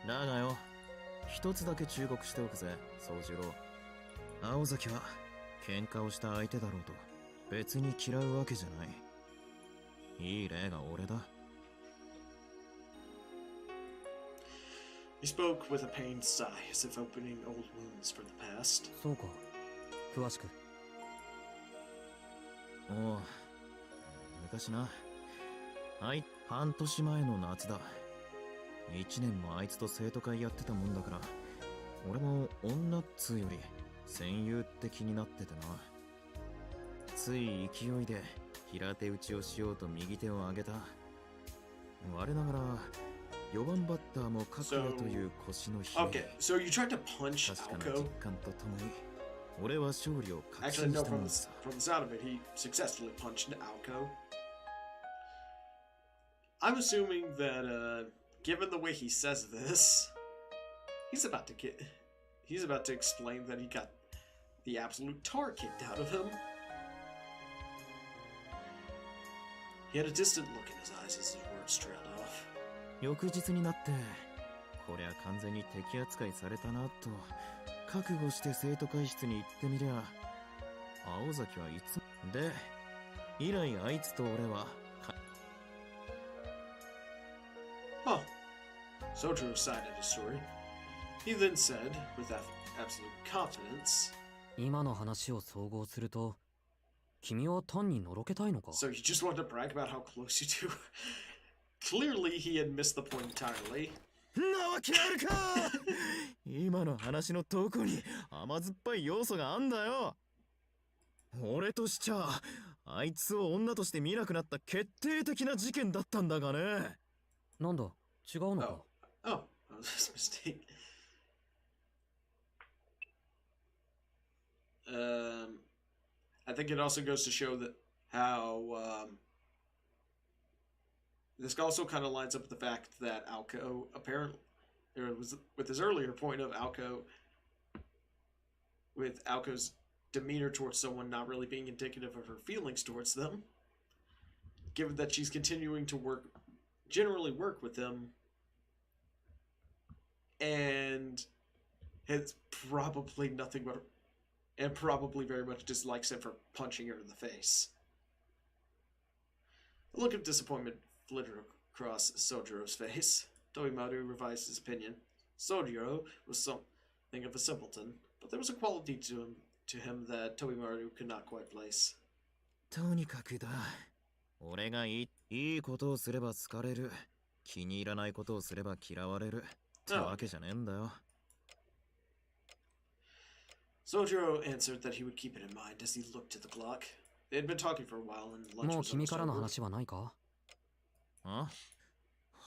だがよ、一つだけ忠告しておくぜ、宗十郎。青崎は喧嘩をした相手だろうと別に嫌うわけじゃない。いい例が俺だ。He spoke with a pained sigh, as if opening old wounds from the past. そうか、詳しく。おう、昔な、半年前の夏だ。1年もあいつと生徒会やってたもんだから、俺も女っつうより戦友って気になっててな。つい勢いで平手打ちをしようと右手を上げた。我ながら4番バッターも角也という腰の悲鳴。 Okay, so you tried to punch 確かな Aoko? 実感とともに俺は勝利を確 Actually, 信 no, したも from ん the, さ。 from the sound of it, he successfully punched Aoko. I'm assuming that, given the way he says this, he's about to explain that he got the absolute tar kicked out of him. He had a distant look in his eyes as his words trailed off. 翌日になって、こりゃ完全に敵扱いされたなと覚悟して生徒会室に行ってみりゃ、青崎はいつで、以来あいつと俺は Huh. Sojiro sighed at his story. He then said, with absolute confidence, 今の話を総合すると、君は単にのろけたいのか？ So you just wanted to brag about how close you two. Clearly, he had missed the point entirely. なわけあるか今の話のどこに甘酸っぱい要素があんだよ。俺としちゃあいつを女として見なくなった決定的な事件だったんだがね。なんだ、違うのか？ Oh, that was his mistake. I think it also goes to show that how this also kind of lines up with the fact that Aoko apparently, or it was with his earlier point of Aoko's demeanor towards someone not really being indicative of her feelings towards them. Given that she's continuing to generally work with him, and has probably nothing but, and probably very much dislikes him for punching her in the face. A look of disappointment flitted across Sojiro's face. Tobimaru revised his opinion. Sojiro was something of a simpleton, but there was a quality to him that Tobimaru could not quite place. とにかくだ。俺がいいことをすれば好かれる。気に入らないことをすれば嫌われる。ってわけじゃねえんだよ。Sojiro answered that he would keep it in mind as he looked at the clock. They had been talking for a while and lunch もう was 君 almost からの over. 話はないか？あ？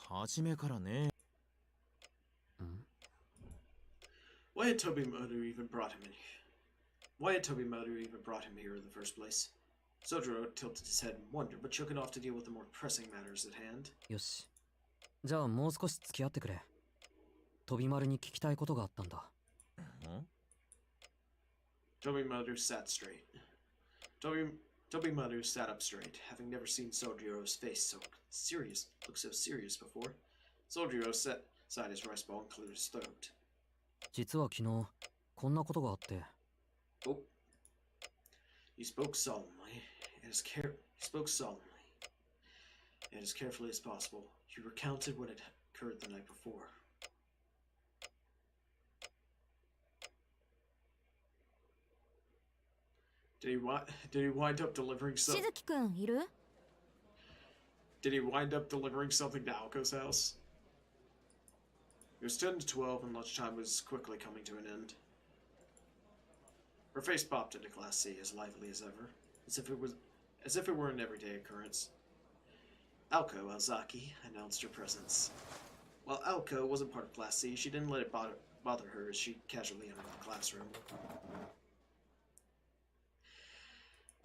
初めからね。うん？ Why had Tobimaru even brought him Why had Tobimaru even brought him here in the first place? Sojiro tilted his head in wonder, but shook it off to deal with the more pressing matters at hand. よし。じゃあもう少し付き合ってくれ。飛び丸に聞きたいことがあったんだ。Tobimaru sat straight. Tobimaru sat up straight, having never seen Sojiro's face look so serious before. Sojiro set aside his rice ball and cleared his throat. 実は昨日、こんなことがあって。Oh. He spoke solemnly, and as carefully as possible, he recounted what had occurred the night before. Did he wind up delivering some? しずきくんいる？ Did he wind up delivering something to Aoko's house? It was 10 to 12 and lunchtime was quickly coming to an end. Her face popped into Class C as lively as ever, as if it were an everyday occurrence. Aoko Alzaki announced her presence. While Aoko wasn't part of Class C, she didn't let it bother her as she casually entered the classroom.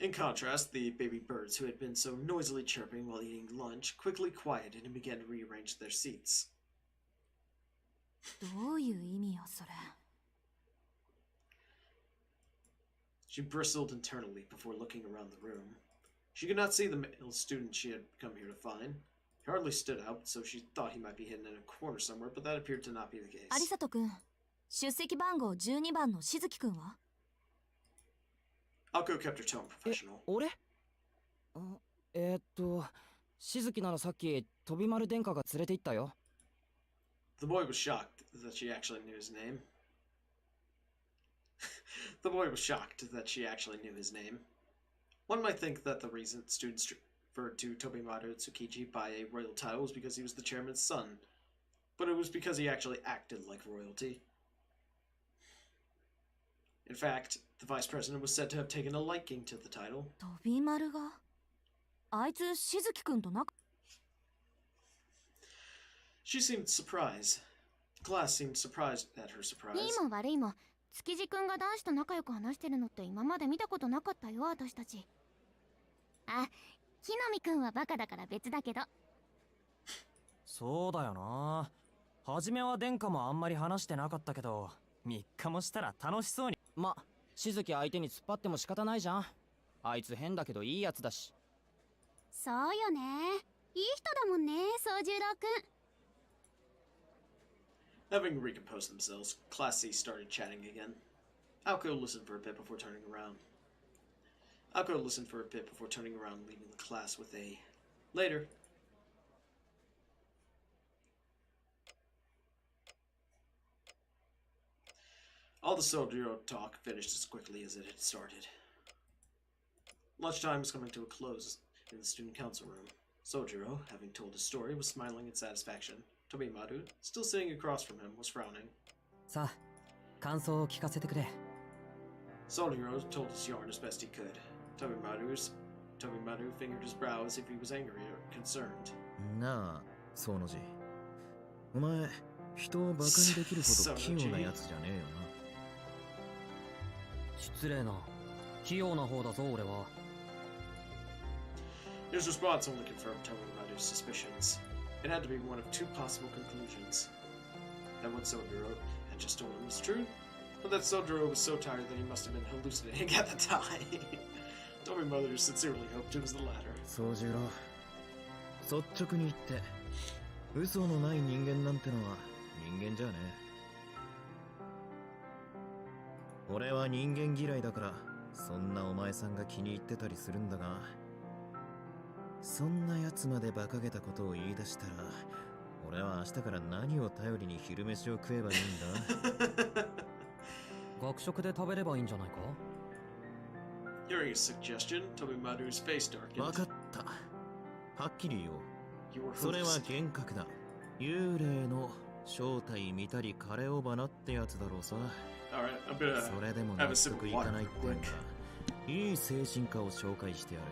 In contrast, the baby birds who had been so noisily chirping while eating lunch quickly quieted and began to rearrange their seats. どういう意味よそれ。 She bristled internally before looking around the room. She could not see the male student she had come here to find. He hardly stood out, so she thought he might be hidden in a corner somewhere, but that appeared to not be the case. 有里くん、出席番号12番のしずきくんは？ Aoko kept her tone professional. 俺？しずきならさっき飛び丸殿下が連れて行ったよ。The boy was shocked that she actually knew his name. The boy was shocked that she actually knew his name. One might think that the reason students referred to Tobimaru Tsukiji by a royal title was because he was the chairman's son, but it was because he actually acted like royalty. In fact, the vice president was said to have taken a liking to the title. 飛び丸が？あいつしずきくんと仲？ She seemed surprised. The class seemed surprised at her surprise. いいも悪いも、築地くんが男子と仲良く話してるのって今まで見たことなかったよ、私たち。あ、木の実くんはバカだから別だけど。そうだよな。初めは殿下もあんまり話してなかったけど、3日もしたら楽しそうに。ま、しずき相手に突っ張っても仕方ないじゃん。あいつ変だけどいいやつだし。そうよね。いい人だもんね、宗十郎くん。 Having recomposed themselves, Class C started chatting again. Aoko listened for a bit before turning around. Leaving the class with a later. All the Sojiro talk finished as quickly as it had started. Lunchtime was coming to a close in the student council room. Sojiro, having told his story, was smiling in satisfaction. Tobimaru, still sitting across from him, was frowning. さあ、感想を聞かせてくれ。Sojiro told his yarn as best he could. Tobimaru fingered his brow as if he was angry or concerned. なあ、そうのじ。お前、人をバカにできるほど器用なやつじゃねえよな。失礼な。器用な方だぞ、俺は。His response only confirmed Tobimaru's suspicions. It had to be one of two possible conclusions. That what Sojiro had just told him was true, but that Sojiro was so tired that he must have been hallucinating at the time. Tobimaru sincerely hoped it was the latter. 宗十郎、率直に言って、嘘のない人間なんてのは人間じゃねえ。俺は人間嫌いだから、そんなお前さんが気に入ってたりするんだが、そんなやつまで馬鹿げたことを言い出したら、俺は明日から何を頼りに昼飯を食えばいいんだ。学食で食べればいいんじゃないか？ Hearing his suggestion, Tobimaru's face darkened. わかった。はっきり言おう。 You were それは hallucinating. 幻覚だ。幽霊の正体見たり枯れ尾花ってやつだろうさ。 Alright, I'm gonna それでも have 納 a sip 得 of いか water ないっ real てん quick. だ。いい精神科を紹介してやる。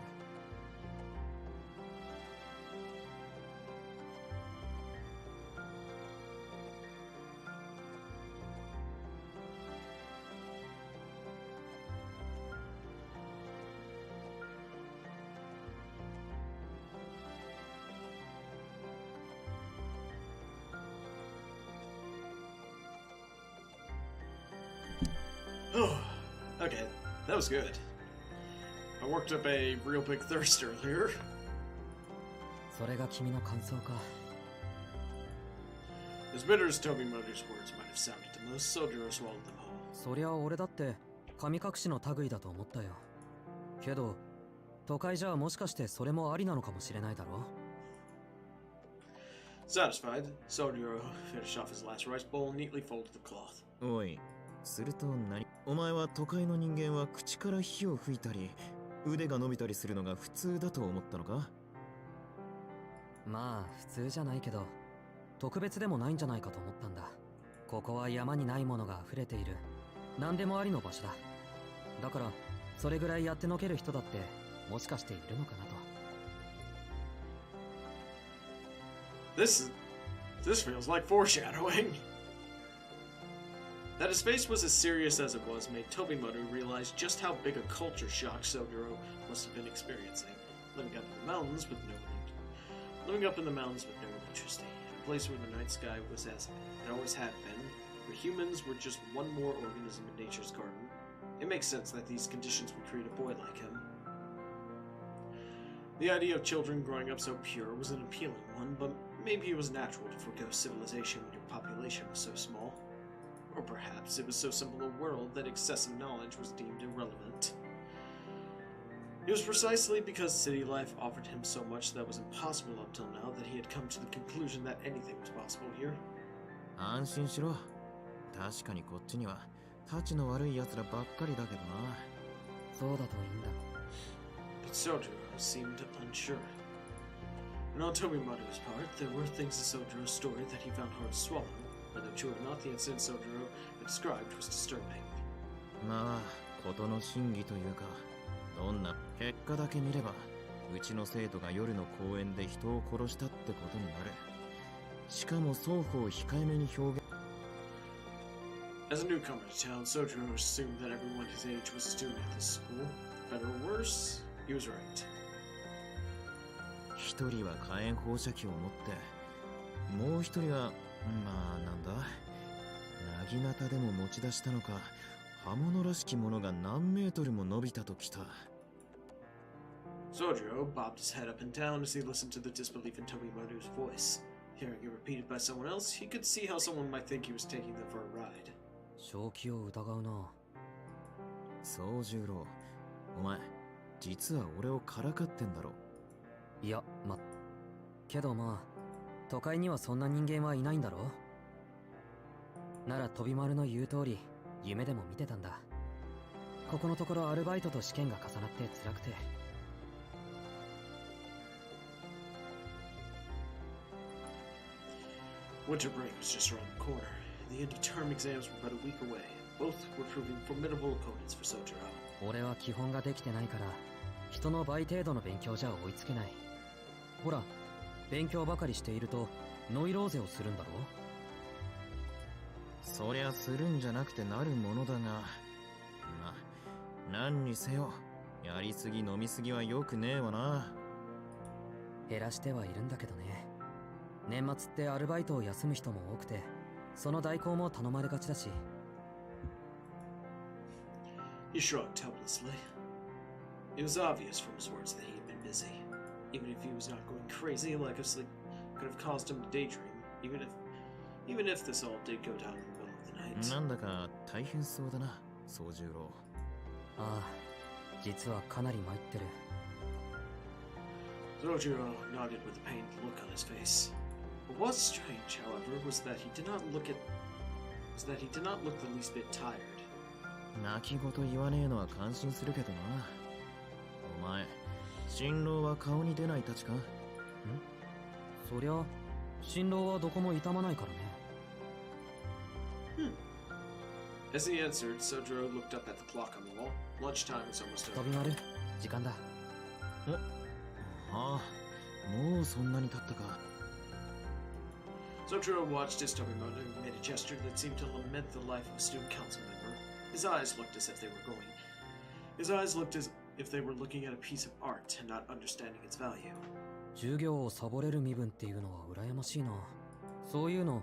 Okay, that was good. I worked up a real big thirst earlier. それが君の感想か。 As bitter as Toby Mother's words might have sounded to most, Sojiro swallowed them whole. そりゃ俺だって神隠しの類だと思ったよ。けど都会じゃもしかしてそれもありなのかもしれないだろ。 Satisfied, Sojiro finished off his last rice bowl and neatly folded the cloth. おい、すると何？お前は都会の人間は口から火を吹いたり腕が伸びたりするのが普通だと思ったのか？まあ普通じゃないけど特別でもないんじゃないかと思ったんだ。ここは山にないものが溢れている何でもありの場所だ。だからそれぐらいやってのける人だってもしかしているのかなと。 This feels like foreshadowing. That his face was as serious as it was made Tobimaru realize just how big a culture shock Sojiro must have been experiencing, living up in the mountains with no electricity, a place where the night sky was as it always had been, where humans were just one more organism in nature's garden. It makes sense that these conditions would create a boy like him. The idea of children growing up so pure was an appealing one, but maybe it was natural to forgo civilization when your population was so small. Or perhaps it was so simple a world that excessive knowledge was deemed irrelevant. It was precisely because city life offered him so much that was impossible up till now that he had come to the conclusion that anything was possible here. 安心しろ。確かにこっちにはタチの悪い奴らばっかりだけどな。そうだといいんだ。 But Sojiro seemed unsure. And on Tobimaru's part, there were things in Sojiro's story that he found hard to swallow. Whether true or not, the incident Sojiro had described was disturbing. まあ、事の真偽というか、どんな結果だけ見れば、うちの生徒が夜の公園で人を殺したってことになる。しかも双方控えめに表現。As a newcomer to town, Sojiro assumed that everyone his age was a student at this school. Better or worse, he was right. 一人は火炎放射器を持って、もう一人は、まあなんだ、なぎなたでも持ち出したのか、刃物らしきものが何メートルも伸びたときた。Sojiro bobbed his head up and down as he listened to the disbelief in Tobimaru's voice. Hearing it repeated by someone else, he could see how someone might think he was taking them for a ride. 正気を疑うな。宗十郎、お前、実は俺をからかってんだろ。いや、けどまあ、都会にはそんな人間はいないんだろ。なら飛び丸の言う通り、夢でも見てたんだ。ここのところアルバイトと試験が重なって辛くて。Winter break was just around the corner. The end of term exams were but a week away. Both were proving formidable opponents for Sojiro. 俺は基本ができてないから、人の倍程度の勉強じゃ追いつけない。ほら、勉強ばかりしているとノイローゼをするんだろ。そりゃするんじゃなくてなるものだが、ま、何にせよ、やりすぎ飲みすぎは良くねえわな。減らしてはいるんだけどね。年末ってアルバイトを休む人も多くて、その代行も頼まれがちだし。He shrugged helplessly. It was obvious from his words that he had been busy. Even if he was not going crazy, a lack of sleep could have caused him to daydream. Even if this all did go down in the middle of the night. なんだか大変そうだな、宗十郎。ああ、実はかなり参ってる。Sojiro nodded with a pained look on his face. What was strange, however, was that he did not look the least bit tired. 泣き言言わねえのは感心するけどな。お前、新郎は顔に出ないたちか？ん？そりゃ、新郎はどこも痛まないからね。As he answered, Sojiro looked up at the clock on the wall. Lunchtime was almost 飛 over. び丸、時間だ。ああ、もうそんなに経ったか。Sojiro watched as Tobimaru made a gesture that seemed to lament the life of a student council member. His eyes looked as if they were looking at a piece of art and not understanding its value. 授業をサボれる身分っていうのは羨ましいな。そういうの、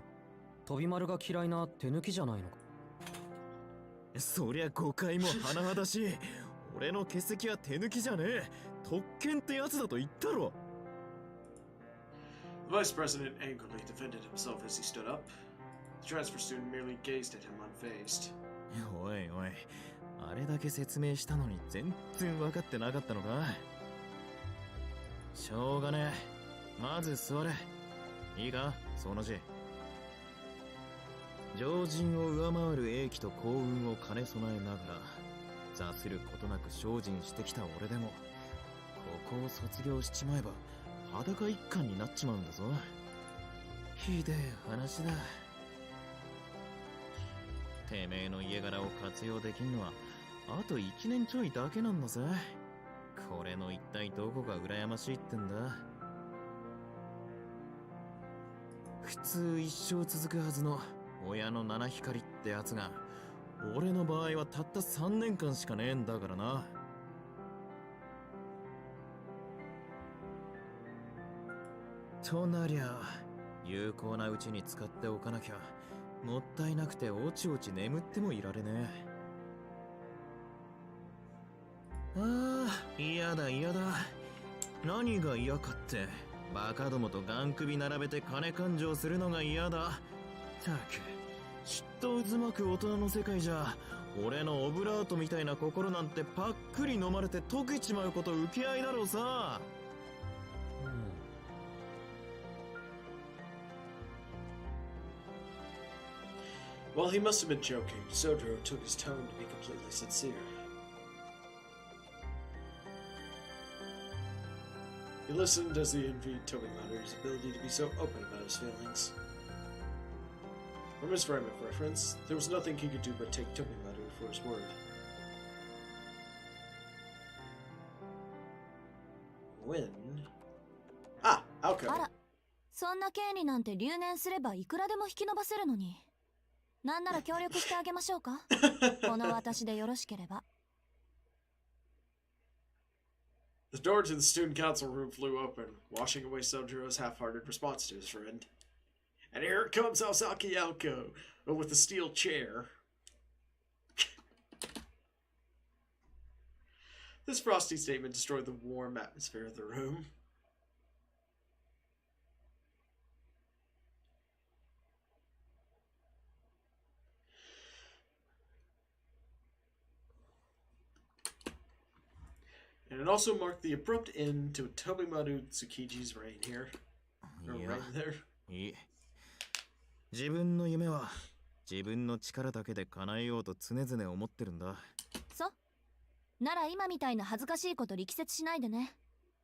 飛び丸が嫌いな手抜きじゃないのか。そりゃ誤解も甚だしい。俺の欠席は手抜きじゃねえ。特権ってやつだと言ったろ。 The vice president angrily defended himself as he stood up. The transfer student merely gazed at him unfazed. おいおい、あれだけ説明したのに全然分かってなかったのか。しょうがねえ。まず座れ。いいか、その字。常人を上回る英気と幸運を兼ね備えながら、座することなく精進してきた俺でも、ここを卒業しちまえば裸一貫になっちまうんだぞ。ひでえ話だ。てめえの家柄を活用できんのはあと1年ちょいだけなんだぜ。これの一体どこが羨ましいってんだ。普通一生続くはずの親の七光ってやつが、俺の場合はたった3年間しかねえんだからな。となりゃ有効なうちに使っておかなきゃもったいなくておちおち眠ってもいられねえ。ああ、嫌だ嫌だ。何が嫌かって、バカどもとガン首並べて金勘定するのが嫌だ。たく、ちっと渦巻く大人の世界じゃ、俺のオブラートみたいな心なんてパックリ飲まれて溶けちまうこと受け合いだろうさ。While he must have been joking, Sojiro took his tone to be completely sincere. He listened as he envied Tobimaru's ability to be so open about his feelings. From his frame of reference, there was nothing he could do but take Tobimaru for his word. When... Ah, Aoko. あら、そんな権利なんて留年すればいくらでも引き延ばせるのに。なんなら協力してあげましょうか。この私でよろしければ。The door to the student council room flew open, washing away Sojiro's half-hearted response to his friend. And here comes Osaki Aoko, with a steel chair. This frosty statement destroyed the warm atmosphere of the room. And it also marked the abrupt end to Tobimaru Tsukiji's reign here. Or reign there. いい。自分の夢は自分の力だけで叶えようと常々思ってるんだ。そう。なら今みたいな恥ずかしいこと力説しないでね。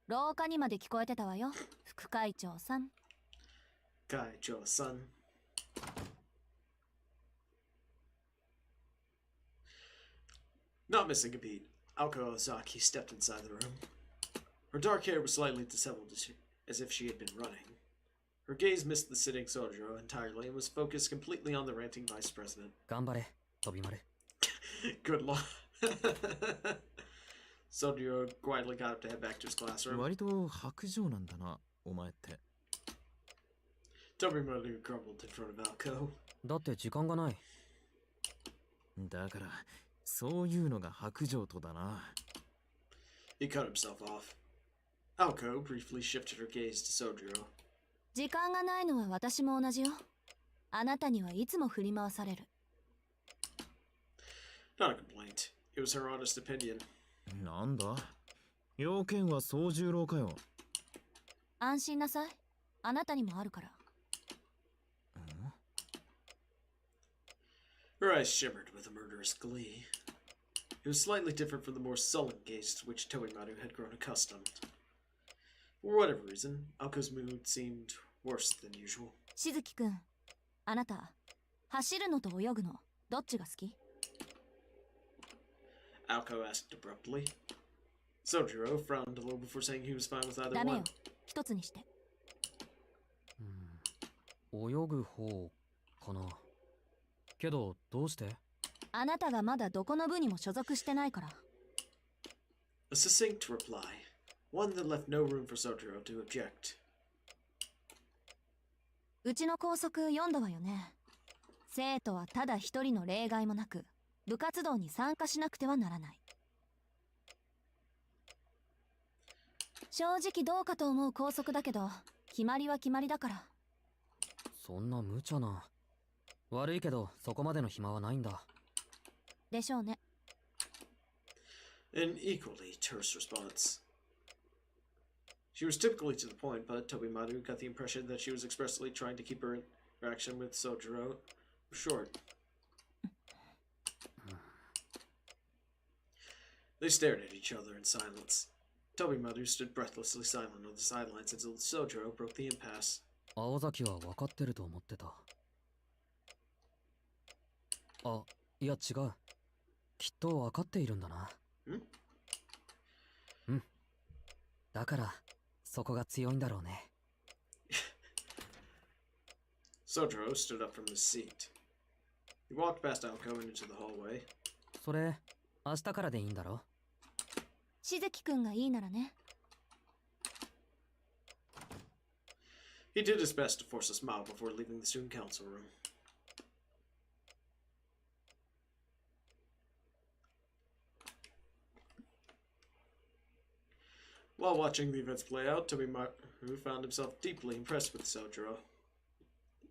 廊下にまで聞こえてたわよ、副会長さん。会長さん。Not missing a beat, Aoko Ozaki stepped inside the room. Her dark hair was slightly disheveled as if she had been running. Her gaze missed the sitting Sojiro entirely and was focused completely on the ranting vice president. 頑張れ、飛び丸。Good luck. Sojiro quietly got up to head back to his classroom. 割と薄情なんだな、お前って。Tobimaru grumbled in front of Aoko. だって時間がない。だから、そういうのが薄情とだな。He cut himself off. Aoko briefly shifted her gaze to Sojiro. 時間がないのは私も同じよ。あなたにはいつも振り回される。Not a complaint. It was her honest opinion. なんだ？要件は総十郎かよ。安心なさい。あなたにもあるから。Her eyes shimmered with a murderous glee. It was slightly different from the more sullen gaze to which Tobimaru had grown accustomed. For whatever reason, Aoko's mood seemed worse than usual. しずきくん、あなた、走るのと泳ぐの、どっちが好き？ Aoko asked abruptly. Sojiro frowned a little before saying he was fine with either ダメよ one.。一つにして。泳ぐ方かな。けど、どうして？あなたがまだどこの部にも所属してないから。A succinct reply, one that left no room for Sojiro to object. うちの校則読んだわよね。生徒はただ一人の例外もなく、部活動に参加しなくてはならない。正直どうかと思う校則だけど、決まりは決まりだから。そんな無茶な。悪いけどそこまでの暇はないんだ。でしょうね。An equally terse response. She was typically to the point, but Tobimaru got the impression that she was expressly trying to keep her interaction with Sojiro short. They stared at each other in silence. Tobimaru stood breathlessly silent on the sidelines until Sojiro broke the impasse. 青崎は分かってると思ってた。あ、いや違う。きっと分かっているんだな。うん。だから、そこが強いんだろうね。Sojiro stood up from his seat. He walked past Aoko and into the hallway. それ、明日からでいいんだろ？しずきくんがいいならね。He did his best to force a smile before leaving the student council room. While watching the events play out, Tobimaru found himself deeply impressed with Sojiro.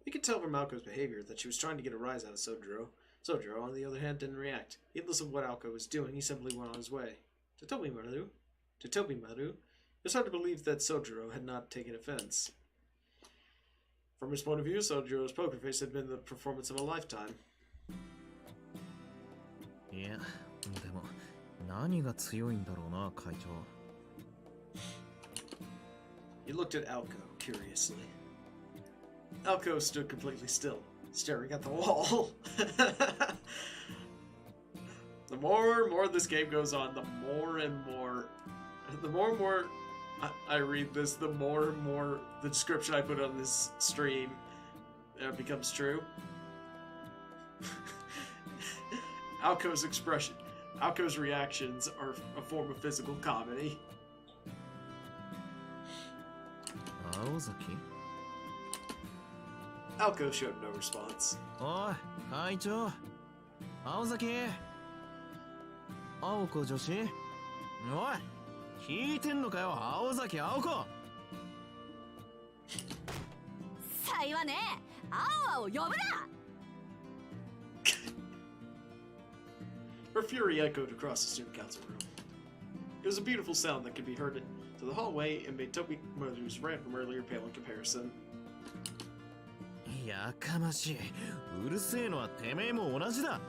You could tell from Aoko's behavior that she was trying to get a rise out of Sojiro. Sojiro, on the other hand, didn't react. Heedless of what Aoko was doing, he simply went on his way. To Tobimaru, it was hard to believe that Sojiro had not taken offense. From his point of view, Sojiro's poker face had been the performance of a lifetime. いや、でも何が強いんだろうな、会長。He looked at Aoko curiously. Aoko stood completely still, staring at the wall. The more and more this game goes on, the more and more I read this, the more and more the description I put on this stream becomes true. Aoko's reactions are a form of physical comedy. 青崎？ Aoko showed no response. おい、会長。青崎。青子女子。おい、聞いてんのかよ、青崎青子。さいはね、青を呼ぶな。Her fury echoed across the student council room. It was a beautiful sound that could be heard to the hallway and made Tobimaru's rant from earlier pale in comparison. やかましい。うるせえのはてめえも同じだ。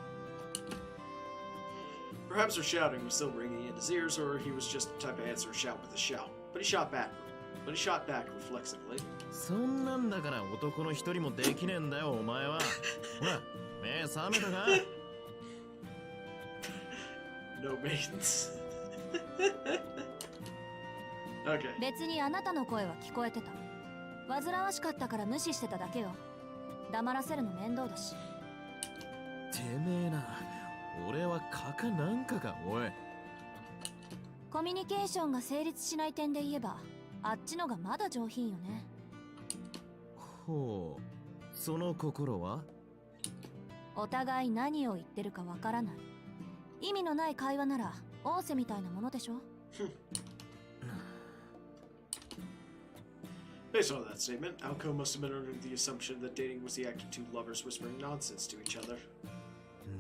Perhaps her shouting was still ringing in his ears, or he was just the type to answer a shout with a shout. But he shot back reflexively. そんなんだから男の一人もできねえんだよ、お前は。ほら、目覚めたか？ No maidens. Okay. 別にあなたの声は聞こえてた。煩わしかったから無視してただけよ。黙らせるの面倒だし。てめえな、俺はカカなんかか、おい。コミュニケーションが成立しない点で言えば、あっちのがまだ上品よね。ほう、その心は？お互い何を言ってるかわからない。意味のない会話なら、仰せみたいなものでしょ。Based on that statement, Aoko must have been under the assumption that dating was the act of two lovers whispering nonsense to each other.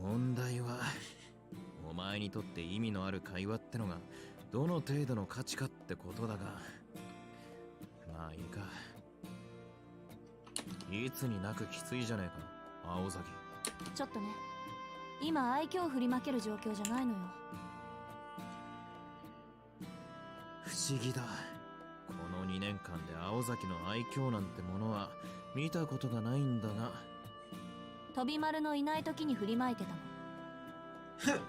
問題は、お前にとって意味のある会話ってのがどの程度の価値かってことだが、まあいいか。いつになくきついじゃねえか、青崎。ちょっとね、今愛嬌振りまける状況じゃないのよ。不思議だ。この2年間で青崎の愛嬌なんてものは見たことがないんだが。飛び丸のいない時に振りまいてたの。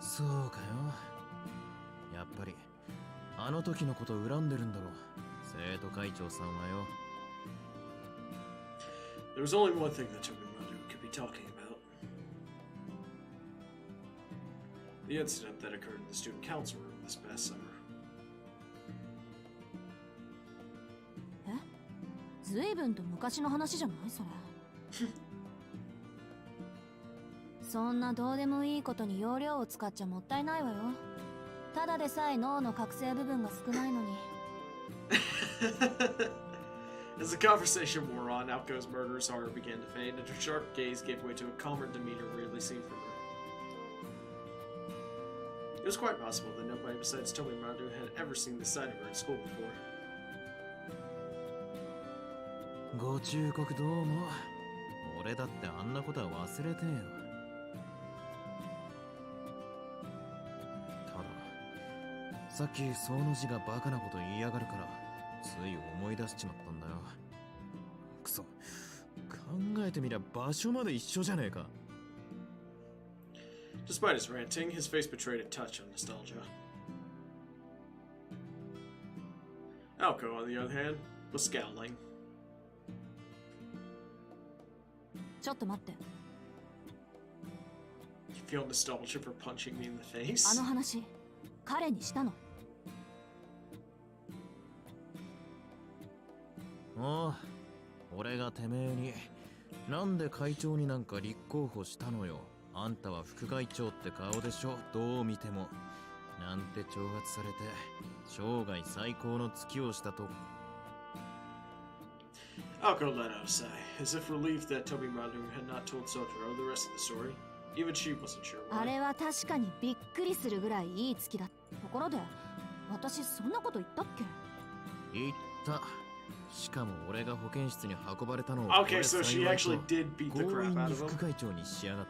そうかよ。やっぱりあの時のこと恨んでるんだろう、生徒会長さんはよ。There was only one thing that Tobimaru could be talking about. The incident that occurred in the student council room this past summer. え？ずいぶんと昔の話じゃないそれ。そんなどうでもいいことに容量を使っちゃもったいないわよ。ただでさえ脳の覚醒部分が少ないのに。As the conversation wore on, Aoko's murderous horror began to fade, and her sharp gaze gave way to a calmer demeanor rarely seen from her. It was quite possible that nobody besides Tobimaru had ever seen the side of her at school before. ご忠告どうも。俺だってあんなことは忘れてよ。ただ、さっきその字がバカなこと言いやがるから、つい思い出しちまったんだよ。くそ、考えてみりゃ場所まで一緒じゃねえか。Despite his ranting, his face betrayed a touch of nostalgia. Aoko, on the other hand, was scowling. ちょっと待って。 You feel nostalgia for punching me in the face? あの話、彼にしたの？ああ、俺がてめえになんで会長になんか立候補したのよ。あんたは副会長って顔でしょ、どう見ても。なんて挑発されて生涯最高の月をしたと。Aoko let out a sigh, as if relieved that Tobimaru had not told Sotaro the rest of the story. Even she wasn't sure あ why. れは確かにびっくりするぐらいいい月だ。ところで、私そんなこと言ったっけ？言った。しかも俺が保健室に運ばれたのを Okay, so she actually did beat the 強 crap 引 out に of 副 him. 会長にしやがっ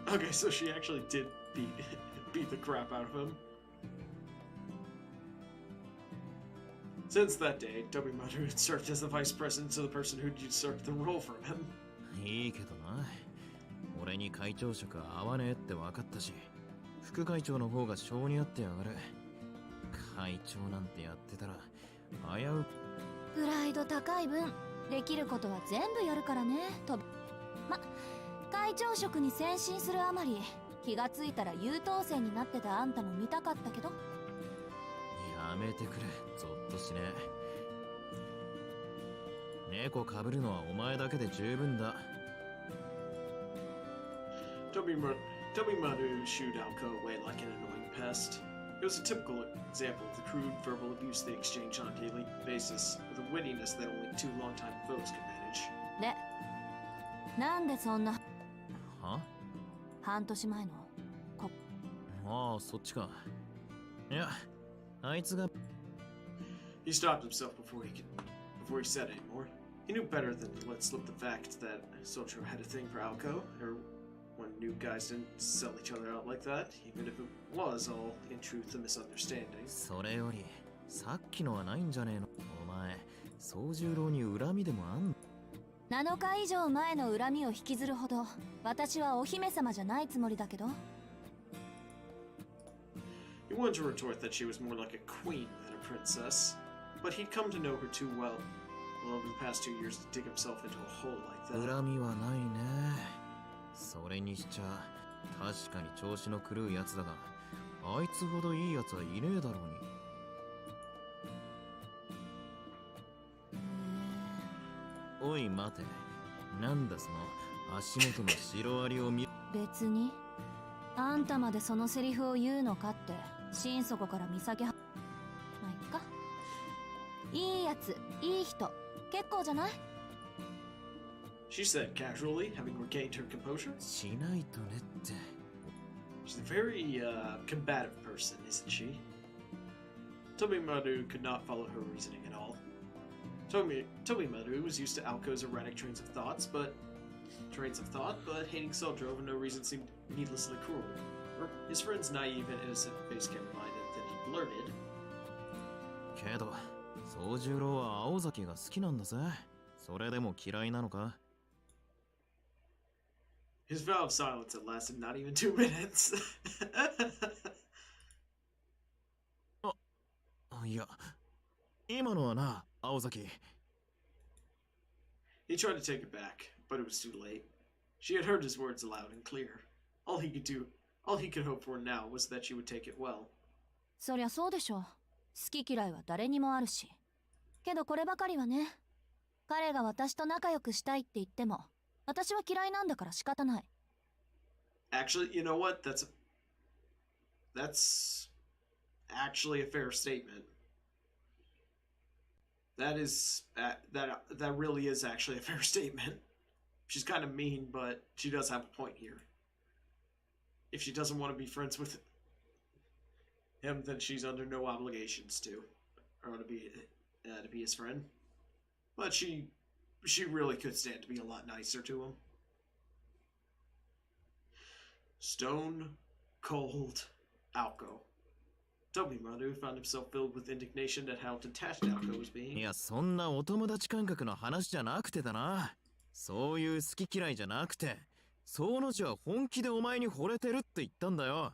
た。Okay, so she actually did beat the crap out of him. Since that day, Tobimaru had served as the vice president to the person who usurped the role from him. いいけどな。俺に会長職は合わねえって分かったし、副会長の方が性に合ってやがる。会長なんてやってたら危う。プライド高い分、できることは全部やるからね。とま、会長職に先進するあまり、気がついたら優等生になってたあんたも見たかったけど。やめてくれ、ゾッとしねえ。猫かぶるのはお前だけで十分だ。Tobimaru shooed Aoko away like an annoying pest. It was a typical example of the crude verbal abuse they exchanged on a daily basis, with a wittiness that only two longtime foes could manage. で、なんでそんなは？半年前のああ、そっちか。いや、あいつが。 He stopped himself before he said anymore. He knew better than to let slip the fact that Sotaro had a thing for Aoko, or when new guys didn't sell each other out like that, even if it was all in truth a misunderstanding. それよりさっきのはないんじゃねえの。お前、宗十郎に恨みでもあんの7日以上前の恨みを引きずるほど、私はお姫様じゃないつもりだけど。He wanted to retort that she was more like a queen than a princess, but he'd come to know her too well over the past 2 years to dig himself into a hole like that. 恨みはないね。それにしちゃ確かに調子の狂うやつだが、あいつほどいいやつはいねえだろうに。おい待て、なんだその足元のシロアリを見。別にあんたまでそのセリフを言うのかって心底から見避けは。まあいっか。いいやつ、いい人、結構じゃない？ She said casually, having regained her composure. しないとねって。She's a very combative person, isn't she? Tobimaru could not follow her reasoning at all. Tobimaru was used to Aoko's erratic trains of thought, but hating Sotaro for no reason seemed needlessly cruel. His friend's naive and innocent face kept reminded that he blurted. けど、宗十郎は青崎が好きなんだぜ。それでも嫌いなのか？ His vow of silence had lasted not even 2 minutes. いや、今のはな、青崎。He tried to take it back, but it was too late. She had heard his words loud and clear. All he could hope for now was that she would take it well. そりゃそうでしょ。好き嫌いは誰にもあるし。けどこればかりはね。彼が私と仲良くしたいって言っても、私は嫌いなんだから仕方ない。Actually, you know what? That's actually a fair statement. That really is actually a fair statement. She's kind of mean, but she does have a point here. If she doesn't want to be friends with him, then she's under no obligations to, or to be his friend. But she really could stand to be a lot nicer to him. Stone cold Aoko. Tobimaru found himself filled with indignation at how detached Aoko was being. いや、そんなお友達感覚の話じゃなくてだな。そういう好き嫌いじゃなくて、その字は本気でお前に惚れてるって言ったんだよ。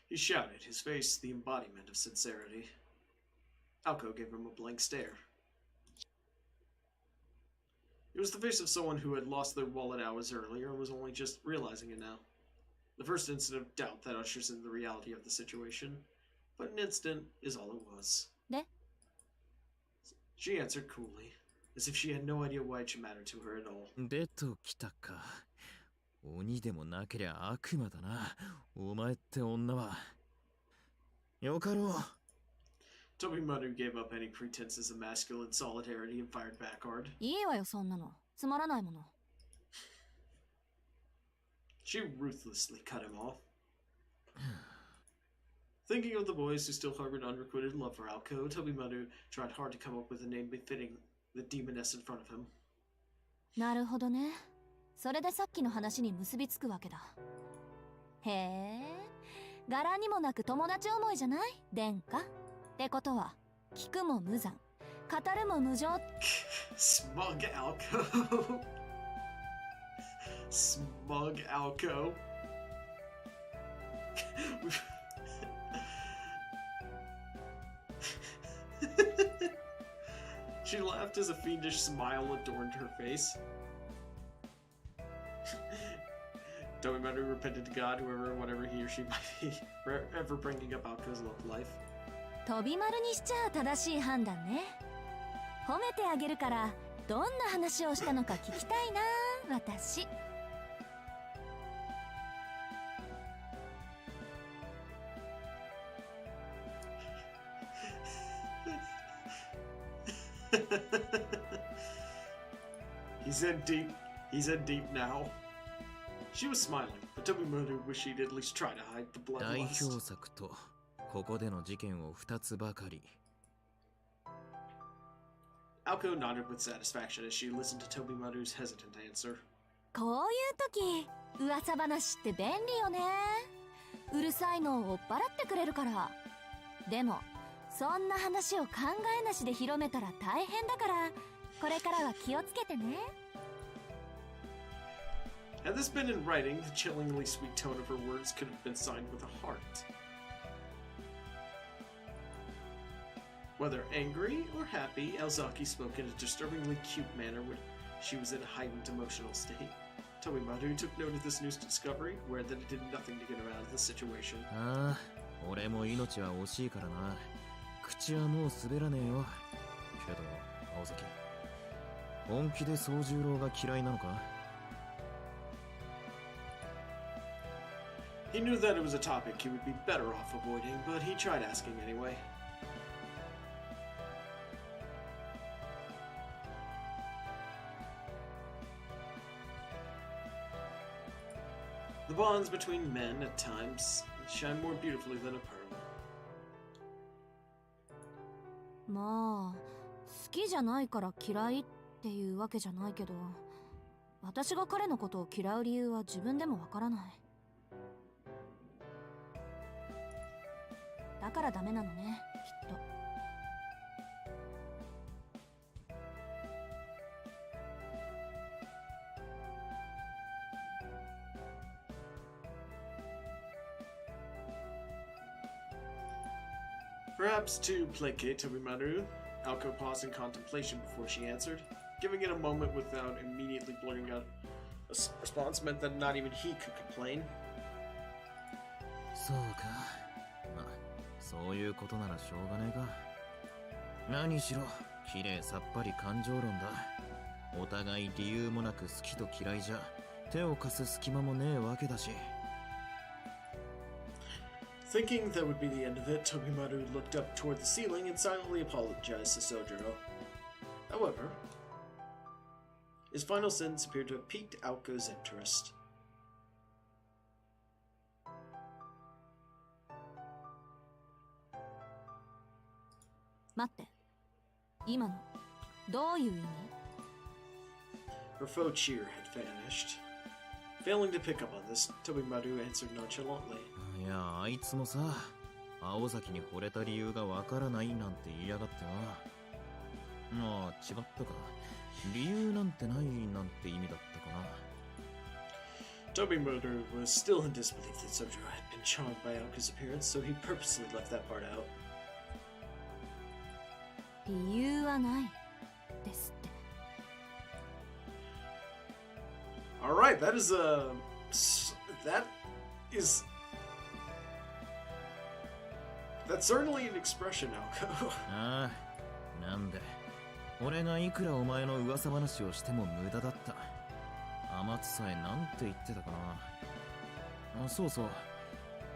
He shouted, his face the embodiment of sincerity. Aoko gave him a blank stare. It was the face of someone who had lost their wallet hours earlier and was only just realizing it now. The first instant of doubt that ushers in the reality of the situation, but an instant is all it was. Ne? She answered coolly, as if she had no idea why it should matter to her at all. 出ときたか。鬼でもなけりゃ悪魔だな。お前って女は。よかろう。Tobimaru gave up any pretenses of masculine solidarity and fired back hard. いいわよ、そんなの。つまらないもの。She ruthlessly cut him off. Thinking of the boys who still harbored unrequited love for Aoko, Tobimaru tried hard to come up with a name befitting the demoness in front of him. なるほどね。それでさっきの話に結びつくわけだ。へえ、柄にもなく友達思いじゃない？殿下。ってことは、聞くも無残、語るも無情。Smug Aoko. Smug Aoko. She laughed as a fiendish smile adorned her face. Tobimaru repented to God, whatever he or she might be, for ever bringing up Aoko's love life. 飛び丸にしちゃ正しい判断ね。褒めてあげるから、どんな話をしたのか聞きたいな、私。He's in deep now. She was smiling, but Tobimaru wished she'd at least try to hide the 代表 bloodlust. 作とここでの事件を2つばかり。Aoko nodded with satisfaction as she listened to Tobimaru's hesitant answer. こういう時、噂話って便利よね。うるさいのを追っ払ってくれるから。でも、そんな話を考えなしで広めたら大変だから、これからは気をつけてね。Had this been in writing, the chillingly sweet tone of her words could have been signed with a heart. Whether angry or happy, Elzaki spoke in a disturbingly cute manner when she was in a heightened emotional state. Tobimaru took note of this news discovery, aware that it did nothing to get her out of the situation. ああ、俺も命は惜しいからな。口はもう滑らねえよ。けど、青崎、本気で宗十郎が嫌いなのか？ He knew that it was a topic he would be better off avoiding, but he tried asking anyway. The bonds between men, at times, shine more beautifully than a pearl. まあ、好きじゃないから嫌いっていうわけじゃないけど、私が彼のことを嫌う理由は自分でもわからない。だからダメなのね、きっと。Perhaps to placate Tobimaru, Aoko paused in contemplation before she answered. Giving it a moment without immediately blurting out a response meant that not even he could complain. そうか。まあ、そういうことならしょうがねえか。何しろ、綺麗さっぱり感情論だ。お互い理由もなく好きと嫌いじゃ手を貸す隙間もねえわけだし。 Thinking that would be the end of it, Tobimaru looked up toward the ceiling and silently apologized to Sojiro. However, his final sentence appeared to have piqued Aoko's interest. 待って、今のどういう意味？ Her faux cheer had vanished. Failing to pick up on this, Tobimaru answered nonchalantly. いや、あいつもさ、青崎に惚れた理由がわからないなんて言いやがってな。ああ、違ったか。理由なんてないなんて意味だったかな。Tobimaru was still in disbelief that Sojiro had been charmed by Aoko's appearance, so he purposely left that part out. 理由はないですって。 Alright, that is that's certainly an expression, Aoko. ああ、なんで俺がいくらお前の噂話をしても無駄だった。天津さえなんて言ってたかな。あ、そうそう、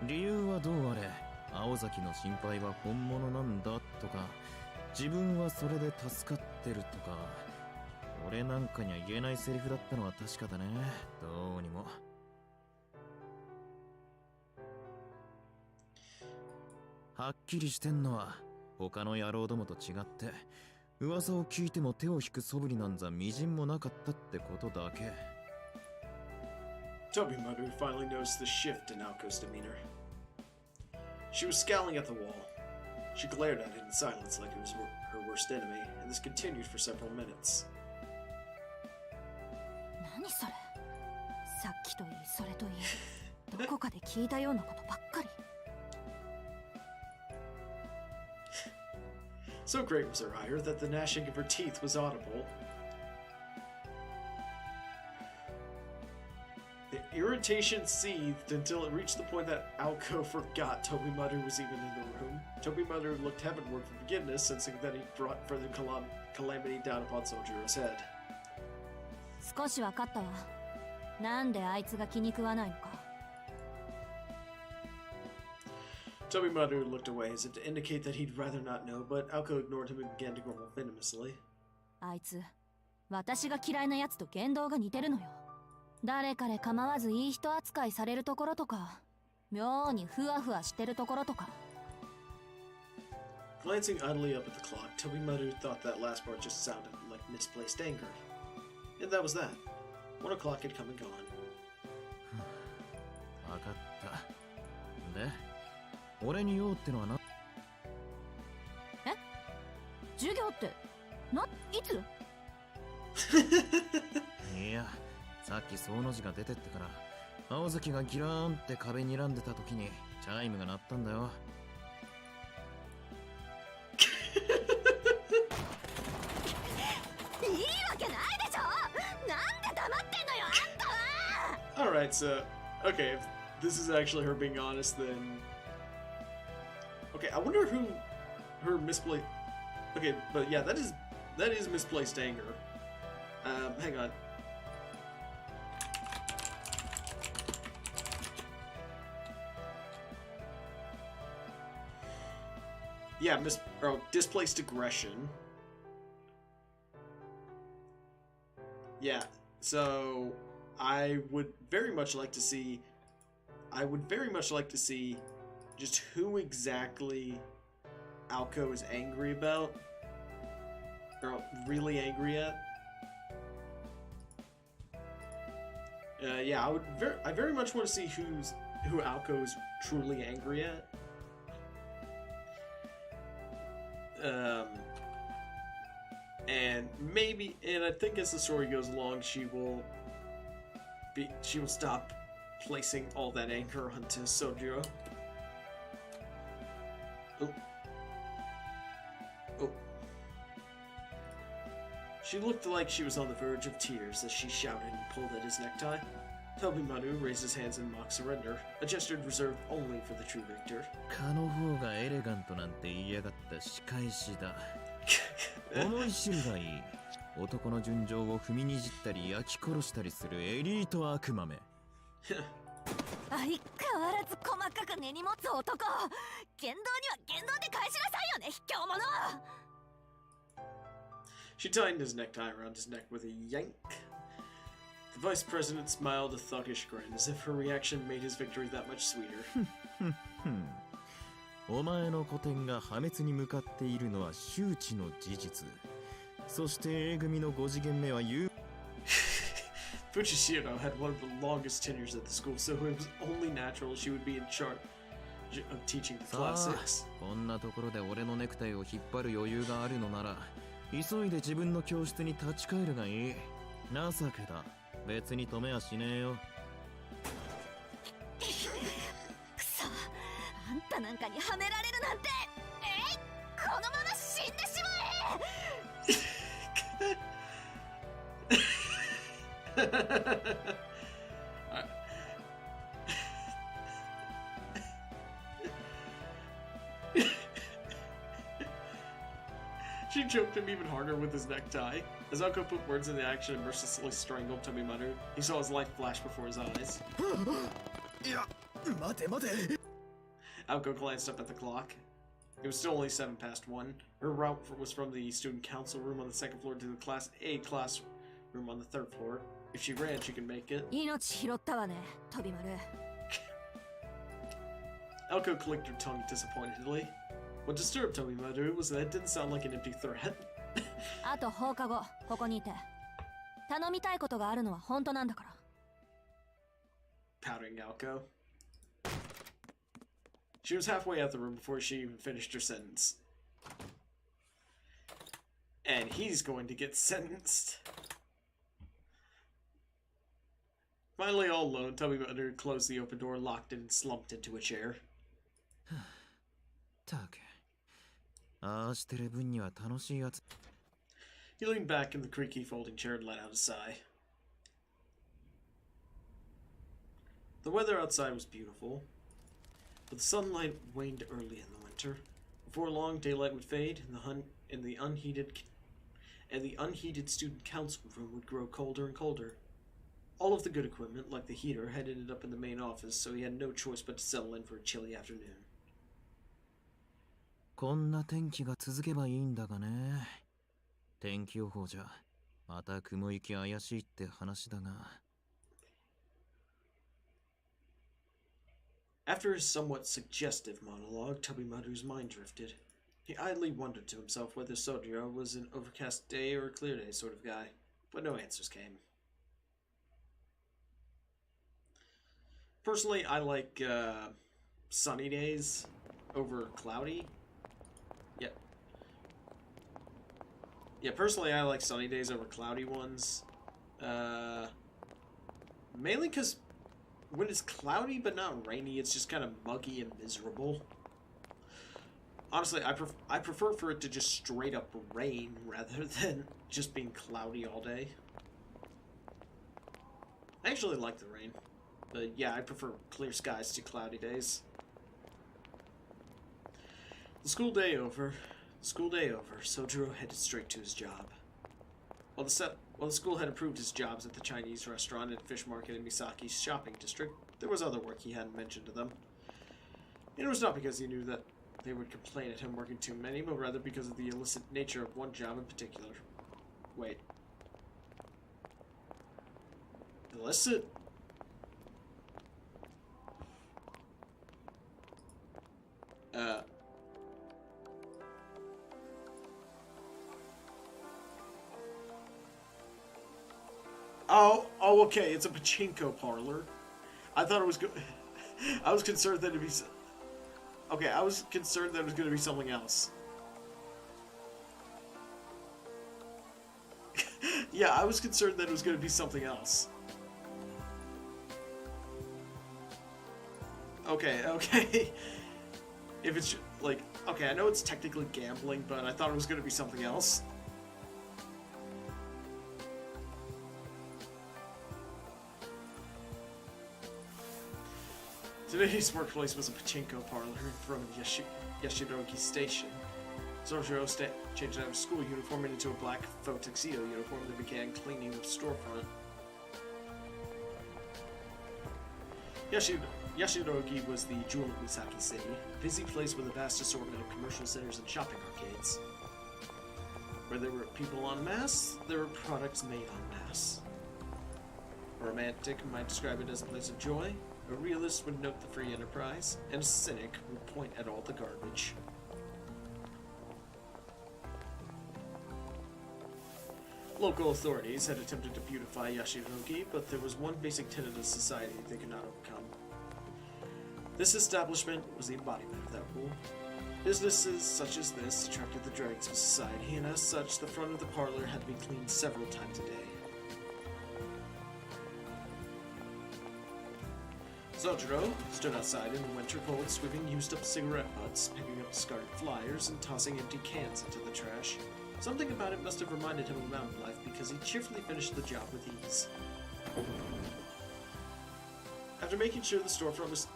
理由はどうあれ青崎の心配は本物なんだとか、自分はそれで助かってるとか、俺なんかには言えないセリフだったのは確かだね。どうにも。はっきりしてんのは他の野郎どもと違って噂を聞いても手を引く素振りなんざみじんもなかったってことだけ。 Tobimaru finally noticed the shift in Aoko's demeanor. She was scowling at the wall. She glared at it in silence like it was her worst enemy, and this continued for several minutes. 何それ？さっきといいそれといい、どこかで聞いたようなことばっかり。 So great was her ire that the gnashing of her teeth was audible. The irritation seethed until it reached the point that Aoko forgot Tobimaru was even in the room. Tobimaru looked heavenward for forgiveness, sensing that he'd brought further calamity down upon Sojiro's head. 少し分かったわ。なんであいつが気に食わないのか。 Tobimaru looked away as if to indicate that he'd rather not know, but Aoko ignored him and began to grumble venomously. あいつ、私が嫌いなやつと言動が似てるのよ。誰彼構わずいい人扱いされるところとか、妙にふわふわしてるところとか。 Glancing idly up at the clock, Tobimaru thought that last part just sounded like misplaced anger. And that was that. 1 o'clock had come and gone. わかった。で、俺に用ってのはな。え？授業って、いつ？いや、さっきその字が出てってから青崎がギラーンって壁に睨んでた時にチャイムが鳴ったんだよ。いいわけないでしょ。なんで黙ってんのよ、あんたは。 Alright, so, okay, if this is actually her being honest, then... Okay, I wonder who her misplaced... Okay, but yeah, that is misplaced anger. Hang on. Yeah, displaced aggression. Yeah, so I would very much like to see just who exactly Aoko is angry about, or really angry at. Yeah, I very much want to see who Aoko is truly angry at. And maybe, and I think as the story goes along, she will stop placing all that anger onto Sojiro. Oh. She looked like she was on the verge of tears as she shouted and pulled at his necktie. Tobimaru raised his hands in mock surrender, a gesture reserved only for the true victor. 蚊の方がエレガントなんて言いやがった仕返しだ。重い汁がいい。男の純情を踏みにじったり焼き殺したりするエリート悪魔め。相変わらず細かく根に持つ男。言動には言動で返しなさいよね、卑怯者。 She tightened his necktie around his neck with a yank. The vice president smiled a thuggish grin, as if her reaction made his victory that much sweeter. お前の古典が破滅に向かっているのは周知の事実。そして A 組の5次元目はFuchishiro had one of the longest tenures at the school, so it was only natural she would be in charge of teaching the classics. こんなところで俺のネクタイを引っ張る余裕があるのなら急いで自分の教室に立ち返るがいい。情けだ。別に止めはしねえよ。くそ、あんたなんかにはめられるなんて。このまま死んでしまえ。She choked him even harder with his necktie. As Aoko put words into action and mercilessly strangled Tomimaru, he saw his life flash before his eyes. Aoko glanced up at the clock. It was still only 7 past 1. Her route was from the student council room on the 2nd floor to the Class A classroom on the 3rd floor. If she ran, she could make it. 命拾ったわね、飛び丸。 Aoko clicked her tongue disappointedly. What disturbed Tomimaru was that it didn't sound like an empty threat. あと放課後、ここにいて。頼みたいことがあるのは本当なんだから。 Pouting Aoko. She was halfway out the room before she even finished her sentence. And he's going to get sentenced. Finally all alone, Tomimaru closed the open door, locked it, and slumped into a chair. たく。ああしてる分には楽しいやつ。 He leaned back in the creaky folding chair and let out a sigh. The weather outside was beautiful, but the sunlight waned early in the winter. Before long, daylight would fade, and the unheated student council room would grow colder and colder. All of the good equipment, like the heater, had ended up in the main office, so he had no choice but to settle in for a chilly afternoon. こんな天気が続けばいいんだがね。天気予報じゃまた雲行き怪しいって話だが。After his somewhat suggestive monologue, Tobimaru's mind drifted. He idly wondered to himself whether Sojiro was an overcast day or a clear day sort of guy, but no answers came. Personally, I like sunny days over cloudy. Yeah, personally, I like sunny days over cloudy ones. Mainly because when it's cloudy but not rainy, it's just kind of muggy and miserable. Honestly, I prefer for it to just straight up rain rather than just being cloudy all day. I actually like the rain. But yeah, I prefer clear skies to cloudy days. The school day over, Sojiro headed straight to his job. While the school had approved his jobs at the Chinese restaurant and fish market in Misaki's shopping district, there was other work he hadn't mentioned to them. And it was not because he knew that they would complain at him working too many, but rather because of the illicit nature of one job in particular. Wait. Illicit? Oh, okay, it's a pachinko parlor. I thought it was I was concerned that it'd be... Okay, I was concerned that it was going to be something else. Yeah, I was concerned that it was going to be something else. Okay. If it's, like... Okay, I know it's technically gambling, but I thought it was going to be something else. Today's workplace was a pachinko parlor from Yashirogi Station. Sojiro changed out of school uniform into a black faux tuxedo uniform and began cleaning the storefront. Yashirogi was the jewel of Misaki City, a busy place with a vast assortment of commercial centers and shopping arcades. Where there were people en masse, there were products made en masse. A romantic might describe it as a place of joy, a realist would note the free enterprise, and a cynic would point at all the garbage. Local authorities had attempted to beautify Yashirogi, but there was one basic tenet of society they could not overcome. This establishment was the embodiment of that rule. Businesses such as this attracted the dregs of society, and as such, the front of the parlor had to be cleaned several times a day. Sojiro stood outside in the winter cold, sweeping used-up cigarette butts, picking up discarded flyers, and tossing empty cans into the trash. Something about it must have reminded him of mountain life, because he cheerfully finished the job with ease. After making sure the storefront was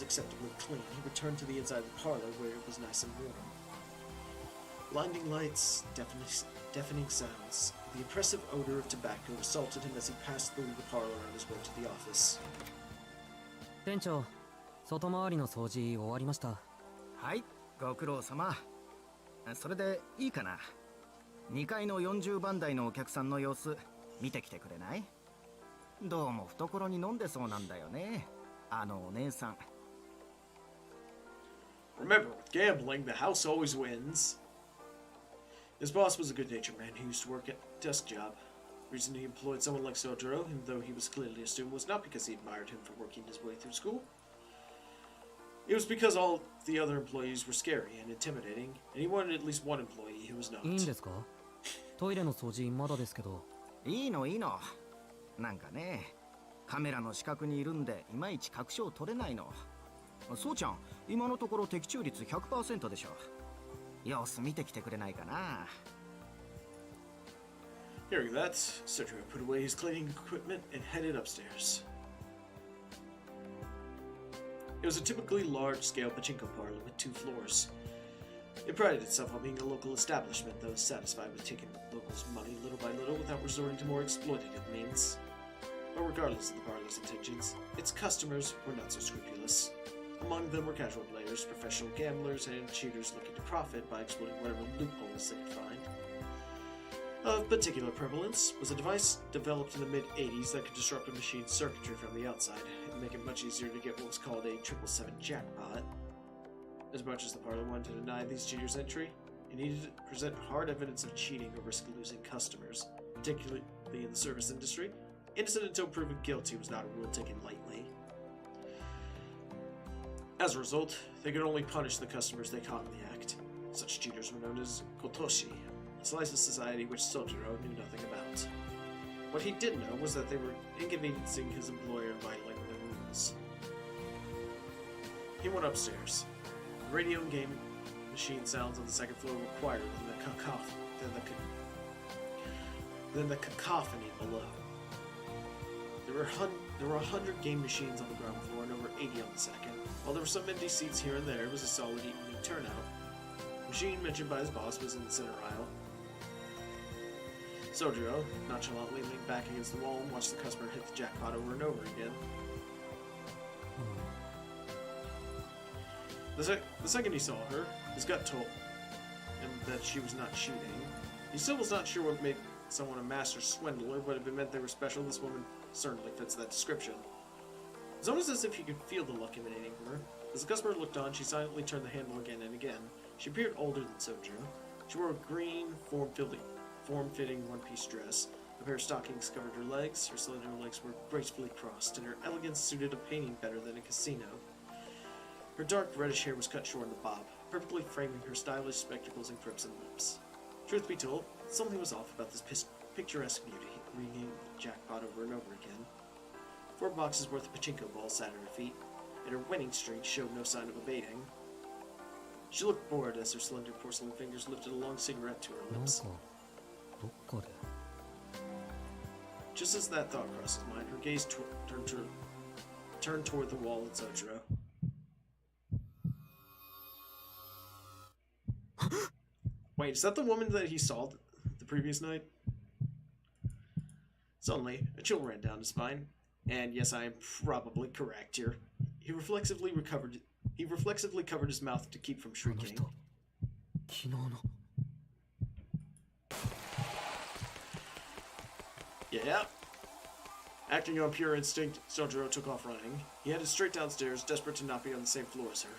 acceptably clean, he returned to the inside of the parlor where it was nice and warm. Blinding lights, deafening sounds, the oppressive odor of tobacco assaulted him as he passed through the parlor on his way to the office. 店長、外回りの掃除終わりました。はい、ご苦労様。それでいいかな。2階の40番台のお客さんの様子見てきてくれない？どうも懐に飲んでそうなんだよね。あのお姉さん。Remember, with gambling, the house always wins. His boss was a good-natured man who used to work at a desk job. The reason he employed someone like Sojiro, even though he was clearly a student, was not because he admired him for working his way through school. It was because all the other employees were scary and intimidating, and he wanted at least one employee who was not. いいんですか？トイレの掃除まだですけど。いいのいいの。なんかね、カメラの死角にいるんでいまいち確証取れないの。そうちゃん、今のところ的中率 100% でしょ。様子見てきてくれないかな。Hearing that, Sojiro put away his cleaning equipment and headed upstairs. It was a typically large-scale pachinko parlor with 2 floors. It prided itself on being a local establishment that was satisfied with taking locals' money little by little without resorting to more exploitative means. But regardless of the parlor's intentions, its customers were not so scrupulous. Among them were casual players, professional gamblers, and cheaters looking to profit by exploiting whatever loopholes they could find. Of particular prevalence was a device developed in the mid-80s that could disrupt a machine's circuitry from the outside and make it much easier to get what was called a 777 jackpot. As much as the parlor wanted to deny these cheaters entry, it needed to present hard evidence of cheating or risk losing customers, particularly in the service industry. Innocent until proven guilty was not a rule taken lightly. As a result, they could only punish the customers they caught in the act. Such cheaters were known as kotoshi, a slice of society which Sojiro knew nothing about. What he did know was that they were inconveniencing his employer and violating the rules. He went upstairs. The radio and game machine sounds on the second floor were quieter than the cacophony below. There were 100 game machines on the ground floor and over 80 on the second. While there were some empty seats here and there, it was a solid evening turnout. The machine mentioned by his boss was in the center aisle. Sojiro nonchalantly leaned back against the wall and watched the customer hit the jackpot over and over again. The second he saw her, his gut told him that she was not cheating. He still was not sure what made someone a master swindler, but if it meant they were special, this woman certainly fits that description. It's almost as if he could feel the luck emanating from her. As the customer looked on, she silently turned the handle again and again. She appeared older than Sojiro. She wore a green, form-fitting one-piece dress. A pair of stockings covered her legs. Her slender legs were gracefully crossed, and her elegance suited a painting better than a casino. Her dark reddish hair was cut short in a bob, perfectly framing her stylish spectacles and crimson lips. Truth be told, something was off about this picturesque beauty, ringing the jackpot over and over again. 4 boxes worth of pachinko balls sat at her feet, and her winning streak showed no sign of abating. She looked bored as her slender porcelain fingers lifted a long cigarette to her lips. Just as that thought crossed his mind, her gaze turned toward the wall at Sojiro. Wait, is that the woman that he saw the previous night? Suddenly, a chill ran down his spine, and yes, I am probably correct here. He reflexively covered his mouth to keep from shrieking. Yeah. Acting on pure instinct, Sojiro took off running. He headed straight downstairs, desperate to not be on the same floor as her.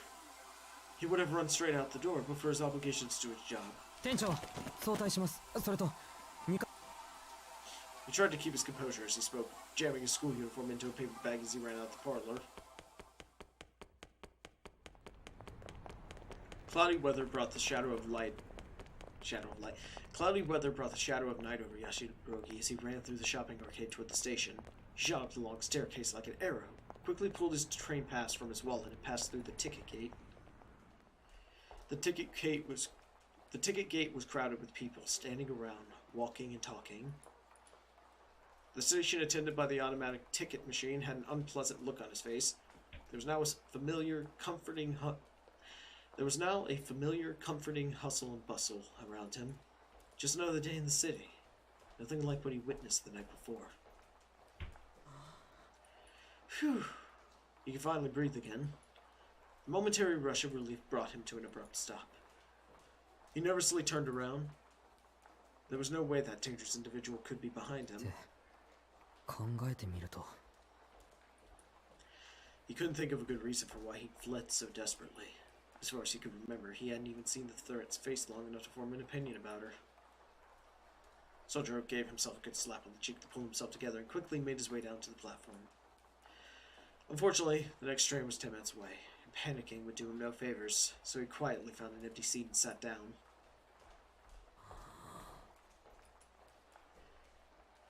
He would have run straight out the door, but for his obligations to his job. 店長、早退します。それと、 He tried to keep his composure as he spoke, jamming his school uniform into a paper bag as he ran out the parlor. Cloudy weather brought the shadow of light. Cloudy weather brought the shadow of night over Yashirogi as he ran through the shopping arcade toward the station. He shot up the long staircase like an arrow, quickly pulled his train pass from his wallet and passed through the ticket gate. The ticket gate was crowded with people standing around, walking and talking. The station attendant by the automatic ticket machine had an unpleasant look on his face. There was now a familiar, comforting hustle and bustle around him. Just another day in the city. Nothing like what he witnessed the night before. Phew. He could finally breathe again. The momentary rush of relief brought him to an abrupt stop. He nervously turned around. There was no way that dangerous individual could be behind him. 考えてみると He couldn't think of a good reason for why he fled so desperately. As far as he could remember, he hadn't even seen the threat's face long enough to form an opinion about her. Sojiro gave himself a good slap on the cheek to pull himself together and quickly made his way down to the platform. Unfortunately, the next train was 10 minutes away, and panicking would do him no favors, so he quietly found an empty seat and sat down.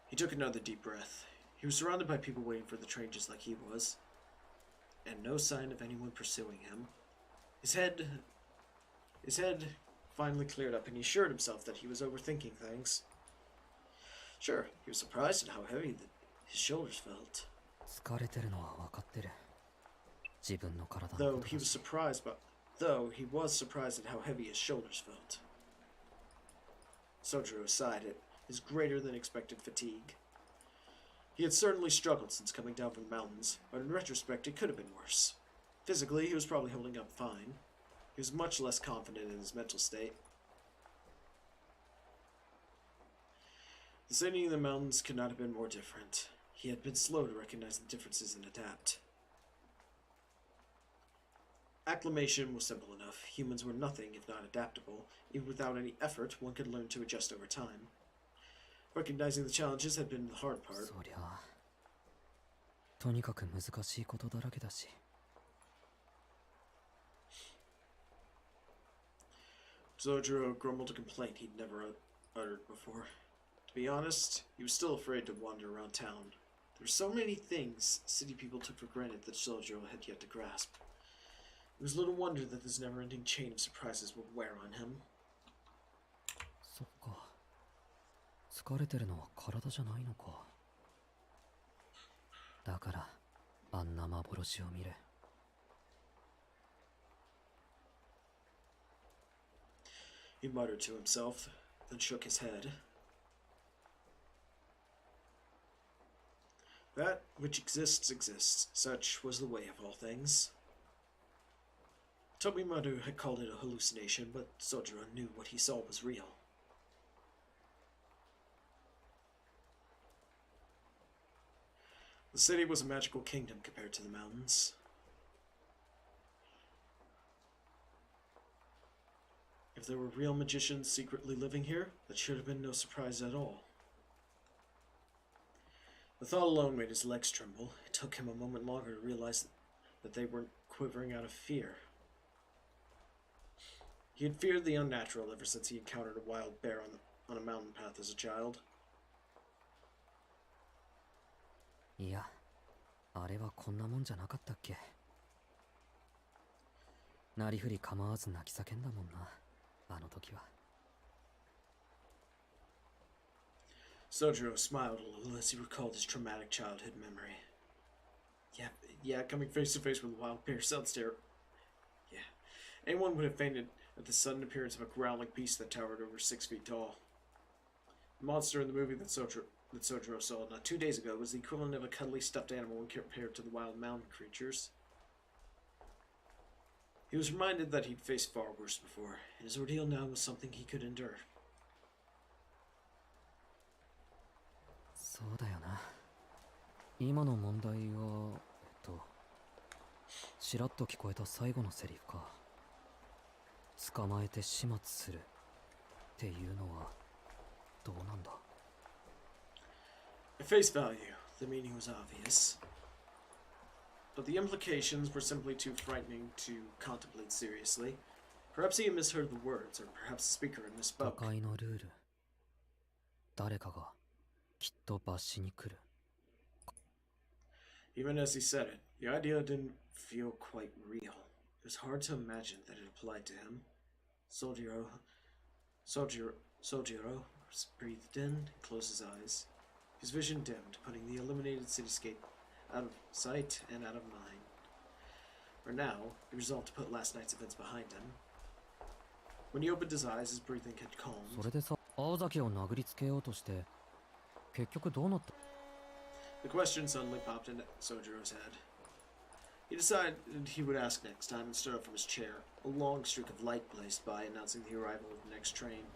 He took another deep breath. He was surrounded by people waiting for the train just like he was, and no sign of anyone pursuing him. His head finally cleared up, and he assured himself that he was overthinking things. Sure, he was surprised at how heavy his shoulders felt. 疲れてるのは分かってる。自分の体の Though こと he だ was し surprised at how heavy his shoulders felt. Sojiro sighed at his greater than expected fatigue. He had certainly struggled since coming down from the mountains, but in retrospect it could have been worse. Physically, he was probably holding up fine. He was much less confident in his mental state. The city in the mountains could not have been more different. He had been slow to recognize the differences and adapt. Acclimation was simple enough. Humans were nothing if not adaptable. Even without any effort, one could learn to adjust over time. Recognizing the challenges had been the hard part. そりゃとにかく難しいことだらけだし Sojiro grumbled a complaint he'd never uttered before. To be honest, he was still afraid to wander around town. There were so many things city people took for granted that Sojiro had yet to grasp. It was little wonder that this never-ending chain of surprises would wear on him. そっか疲れてるのは体じゃないのかだからあんな幻を見る He muttered to himself, then shook his head. That which exists, exists. Such was the way of all things. Tobimaru had called it a hallucination, but Sojiro knew what he saw was real. The city was a magical kingdom compared to the mountains. If there were real magicians secretly living here, that should have been no surprise at all. The thought alone made his legs tremble. It took him a moment longer to realize that they weren't quivering out of fear. He had feared the unnatural ever since he encountered a wild bear on a mountain path as a child. いやあれはこんなもんじゃなかったっけなりふり構わず泣き叫んだもんなあの時は Sojiro smiled a little as he recalled his traumatic childhood memory. Yeah, coming face to face with a wild bear sounds terrible. Yeah, anyone would have fainted at the sudden appearance of a growling beast that towered over 6 feet tall. The monster in the movie that Sojiro saw not 2 days ago was the equivalent of a cuddly stuffed animal when compared to the wild mountain creatures. He was reminded that he'd faced far worse before. His ordeal now was something he could endure. そうだよな。今の問題はちらっと聞こえた最後のセリフか。捕まえて始末するっていうのはどうなんだ。 At face value, the meaning was obvious, but the implications were simply too frightening to contemplate seriously. Perhaps he misheard the words, or perhaps the speaker had misspoke. 破壊のルール。誰かがきっと罰しに来る。 Even as he said it, the idea didn't feel quite real. It was hard to imagine that it applied to him. Sojiro breathed in and closed his eyes. His vision dimmed, putting the illuminated cityscape out of sight and out of mind. For now, he resolved to put last night's events behind him. When he opened his eyes, his breathing had calmed. それでさ、青崎を殴りつけようとして結局どうなった？ The question suddenly popped into Sojiro's head. He decided he would ask next time and stood up from his chair. A long streak of light blazed by, announcing the arrival of the next train.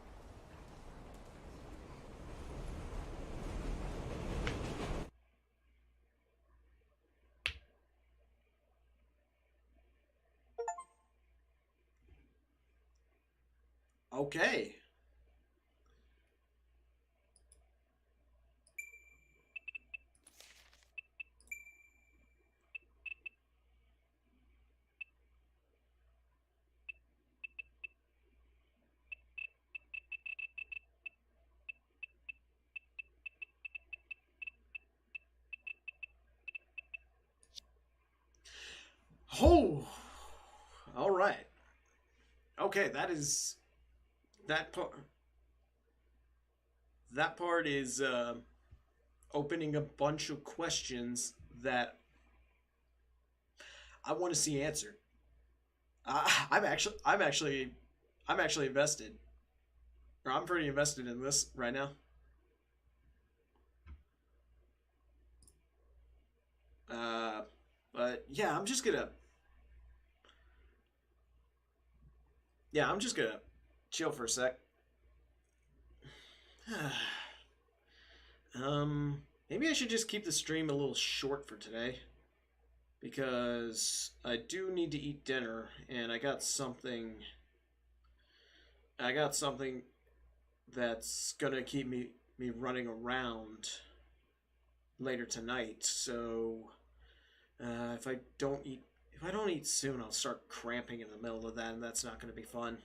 Okay. Oh, all right. Okay, that part. That part is opening a bunch of questions that I want to see answered. I'm actually invested, or I'm pretty invested in this right now. But yeah, I'm just gonna chill for a sec. Maybe I should just keep the stream a little short for today, because I do need to eat dinner, and I got something that's gonna keep me running around later tonight. So if I don't eat soon, I'll start cramping in the middle of that, and that's not going to be fun.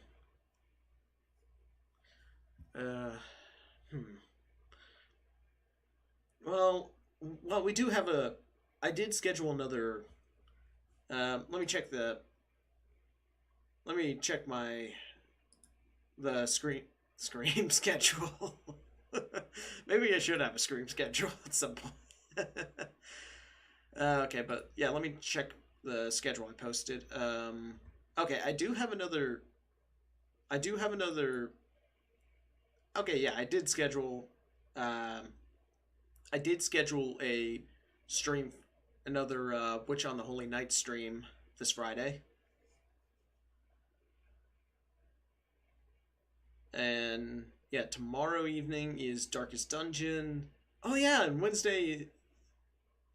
Well, we do have I did schedule another. Let me check the scream schedule. Maybe I should have a scream schedule at some point. Okay, but yeah, let me check the schedule I posted. Okay, I do have another. Okay, yeah, I did schedule a stream, another Witch on the Holy Night stream this Friday. And yeah, tomorrow evening is Darkest Dungeon. Oh yeah, and Wednesday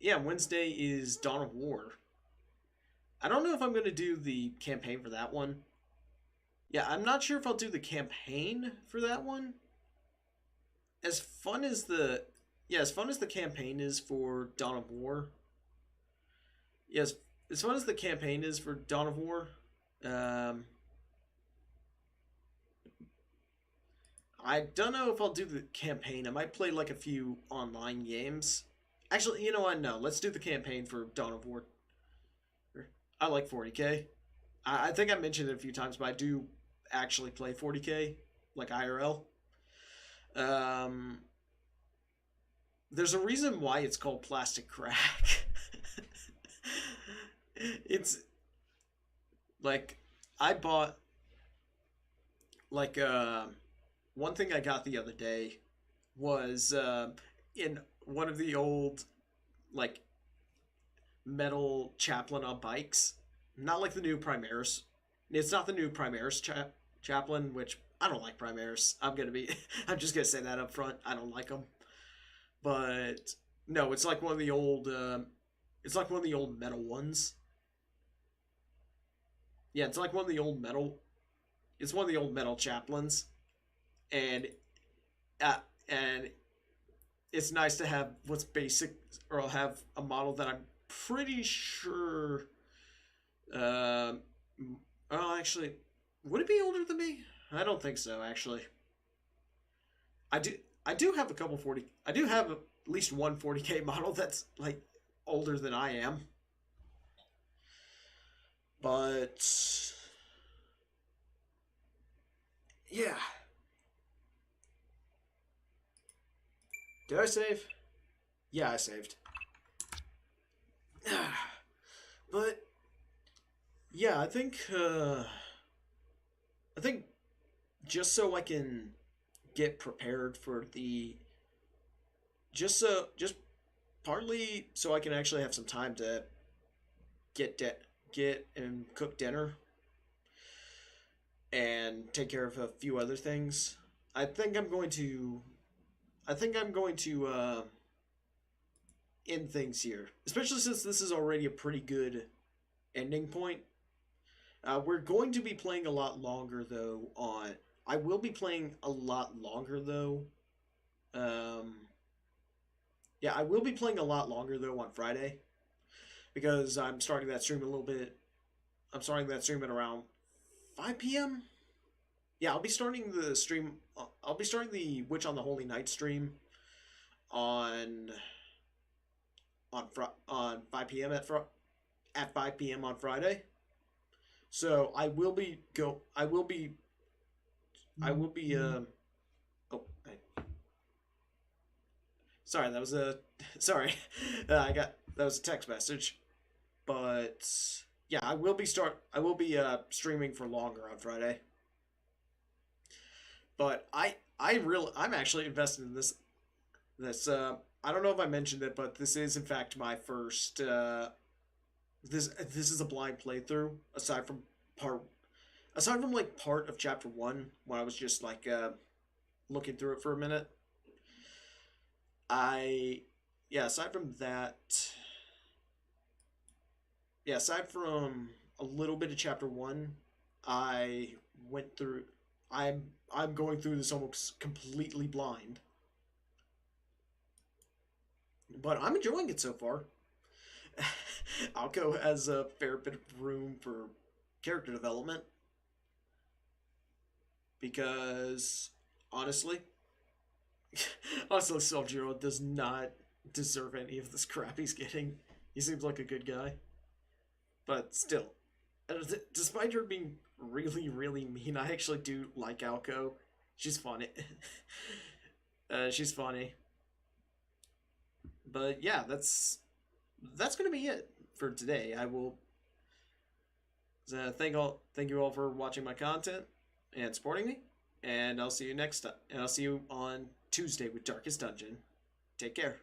is Dawn of War. I don't know if I'm going to do the campaign for that one. Yeah, I'm not sure if I'll do the campaign for that one. As fun as the campaign is for Dawn of War. Yes, as fun as the campaign is for Dawn of War. I don't know if I'll do the campaign. I might play like a few online games. Actually, you know what? No, let's do the campaign for Dawn of War. I like 40k. I think I mentioned it a few times, but I do actually play 40k, like IRL. There's a reason why it's called Plastic Crack. It's like I bought like one thing I got the other day was in one of the old like metal chaplain on bikes. Not like the new Primaris. It's not the new Primaris chaplain, which I don't like Primaris. I'm just gonna say that up front. I don't like them. But no, it's like one of the old. It's like one of the old metal ones. Yeah, it's like one of the old metal. It's one of the old metal chaplains, and and it's nice to have what's basic, or I'll have a model that I'm pretty sure. Oh, actually, would it be older than me? I don't think so. Actually, I do. I do have a couple 40. I do have at least one 40K model that's like older than I am. But yeah. Did I save? Yeah, I saved. But yeah, I think just so I can get prepared for the just partly so I can actually have some time to get and cook dinner and take care of a few other things. I think I'm going to end things here, especially since this is already a pretty good ending point. We're going to be playing a lot longer though on I will be playing a lot longer though. Yeah, I will be playing a lot longer though on Friday because I'm starting that stream a little bit. I'm starting that stream at around 5 p.m. Yeah, I'll be starting the stream. I'll be starting the Witch on the Holy Night stream on 5 p.m. at 5 p.m. on Friday. So I will be oh, sorry, that was a sorry. That was a text message. But yeah, I will be streaming for longer on Friday. But I'm actually invested in this I don't know if I mentioned it, but this is in fact my first this is a blind playthrough aside from like part of chapter 1 when I was just like looking through it for a minute. Aside from that, aside from a little bit of chapter 1, I went through I'm going through this almost completely blind. But I'm enjoying it so far. Aoko has a fair bit of room for character development. Because, honestly, Sub-Zero does not deserve any of this crap he's getting. He seems like a good guy. But still, despite her being really, really mean, I actually do like Aoko. She's funny. She's funny. But yeah, that's gonna be it for today. I will thank you all for watching my content and supporting me, and I'll see you next time. And I'll see you on Tuesday with Darkest Dungeon. Take care.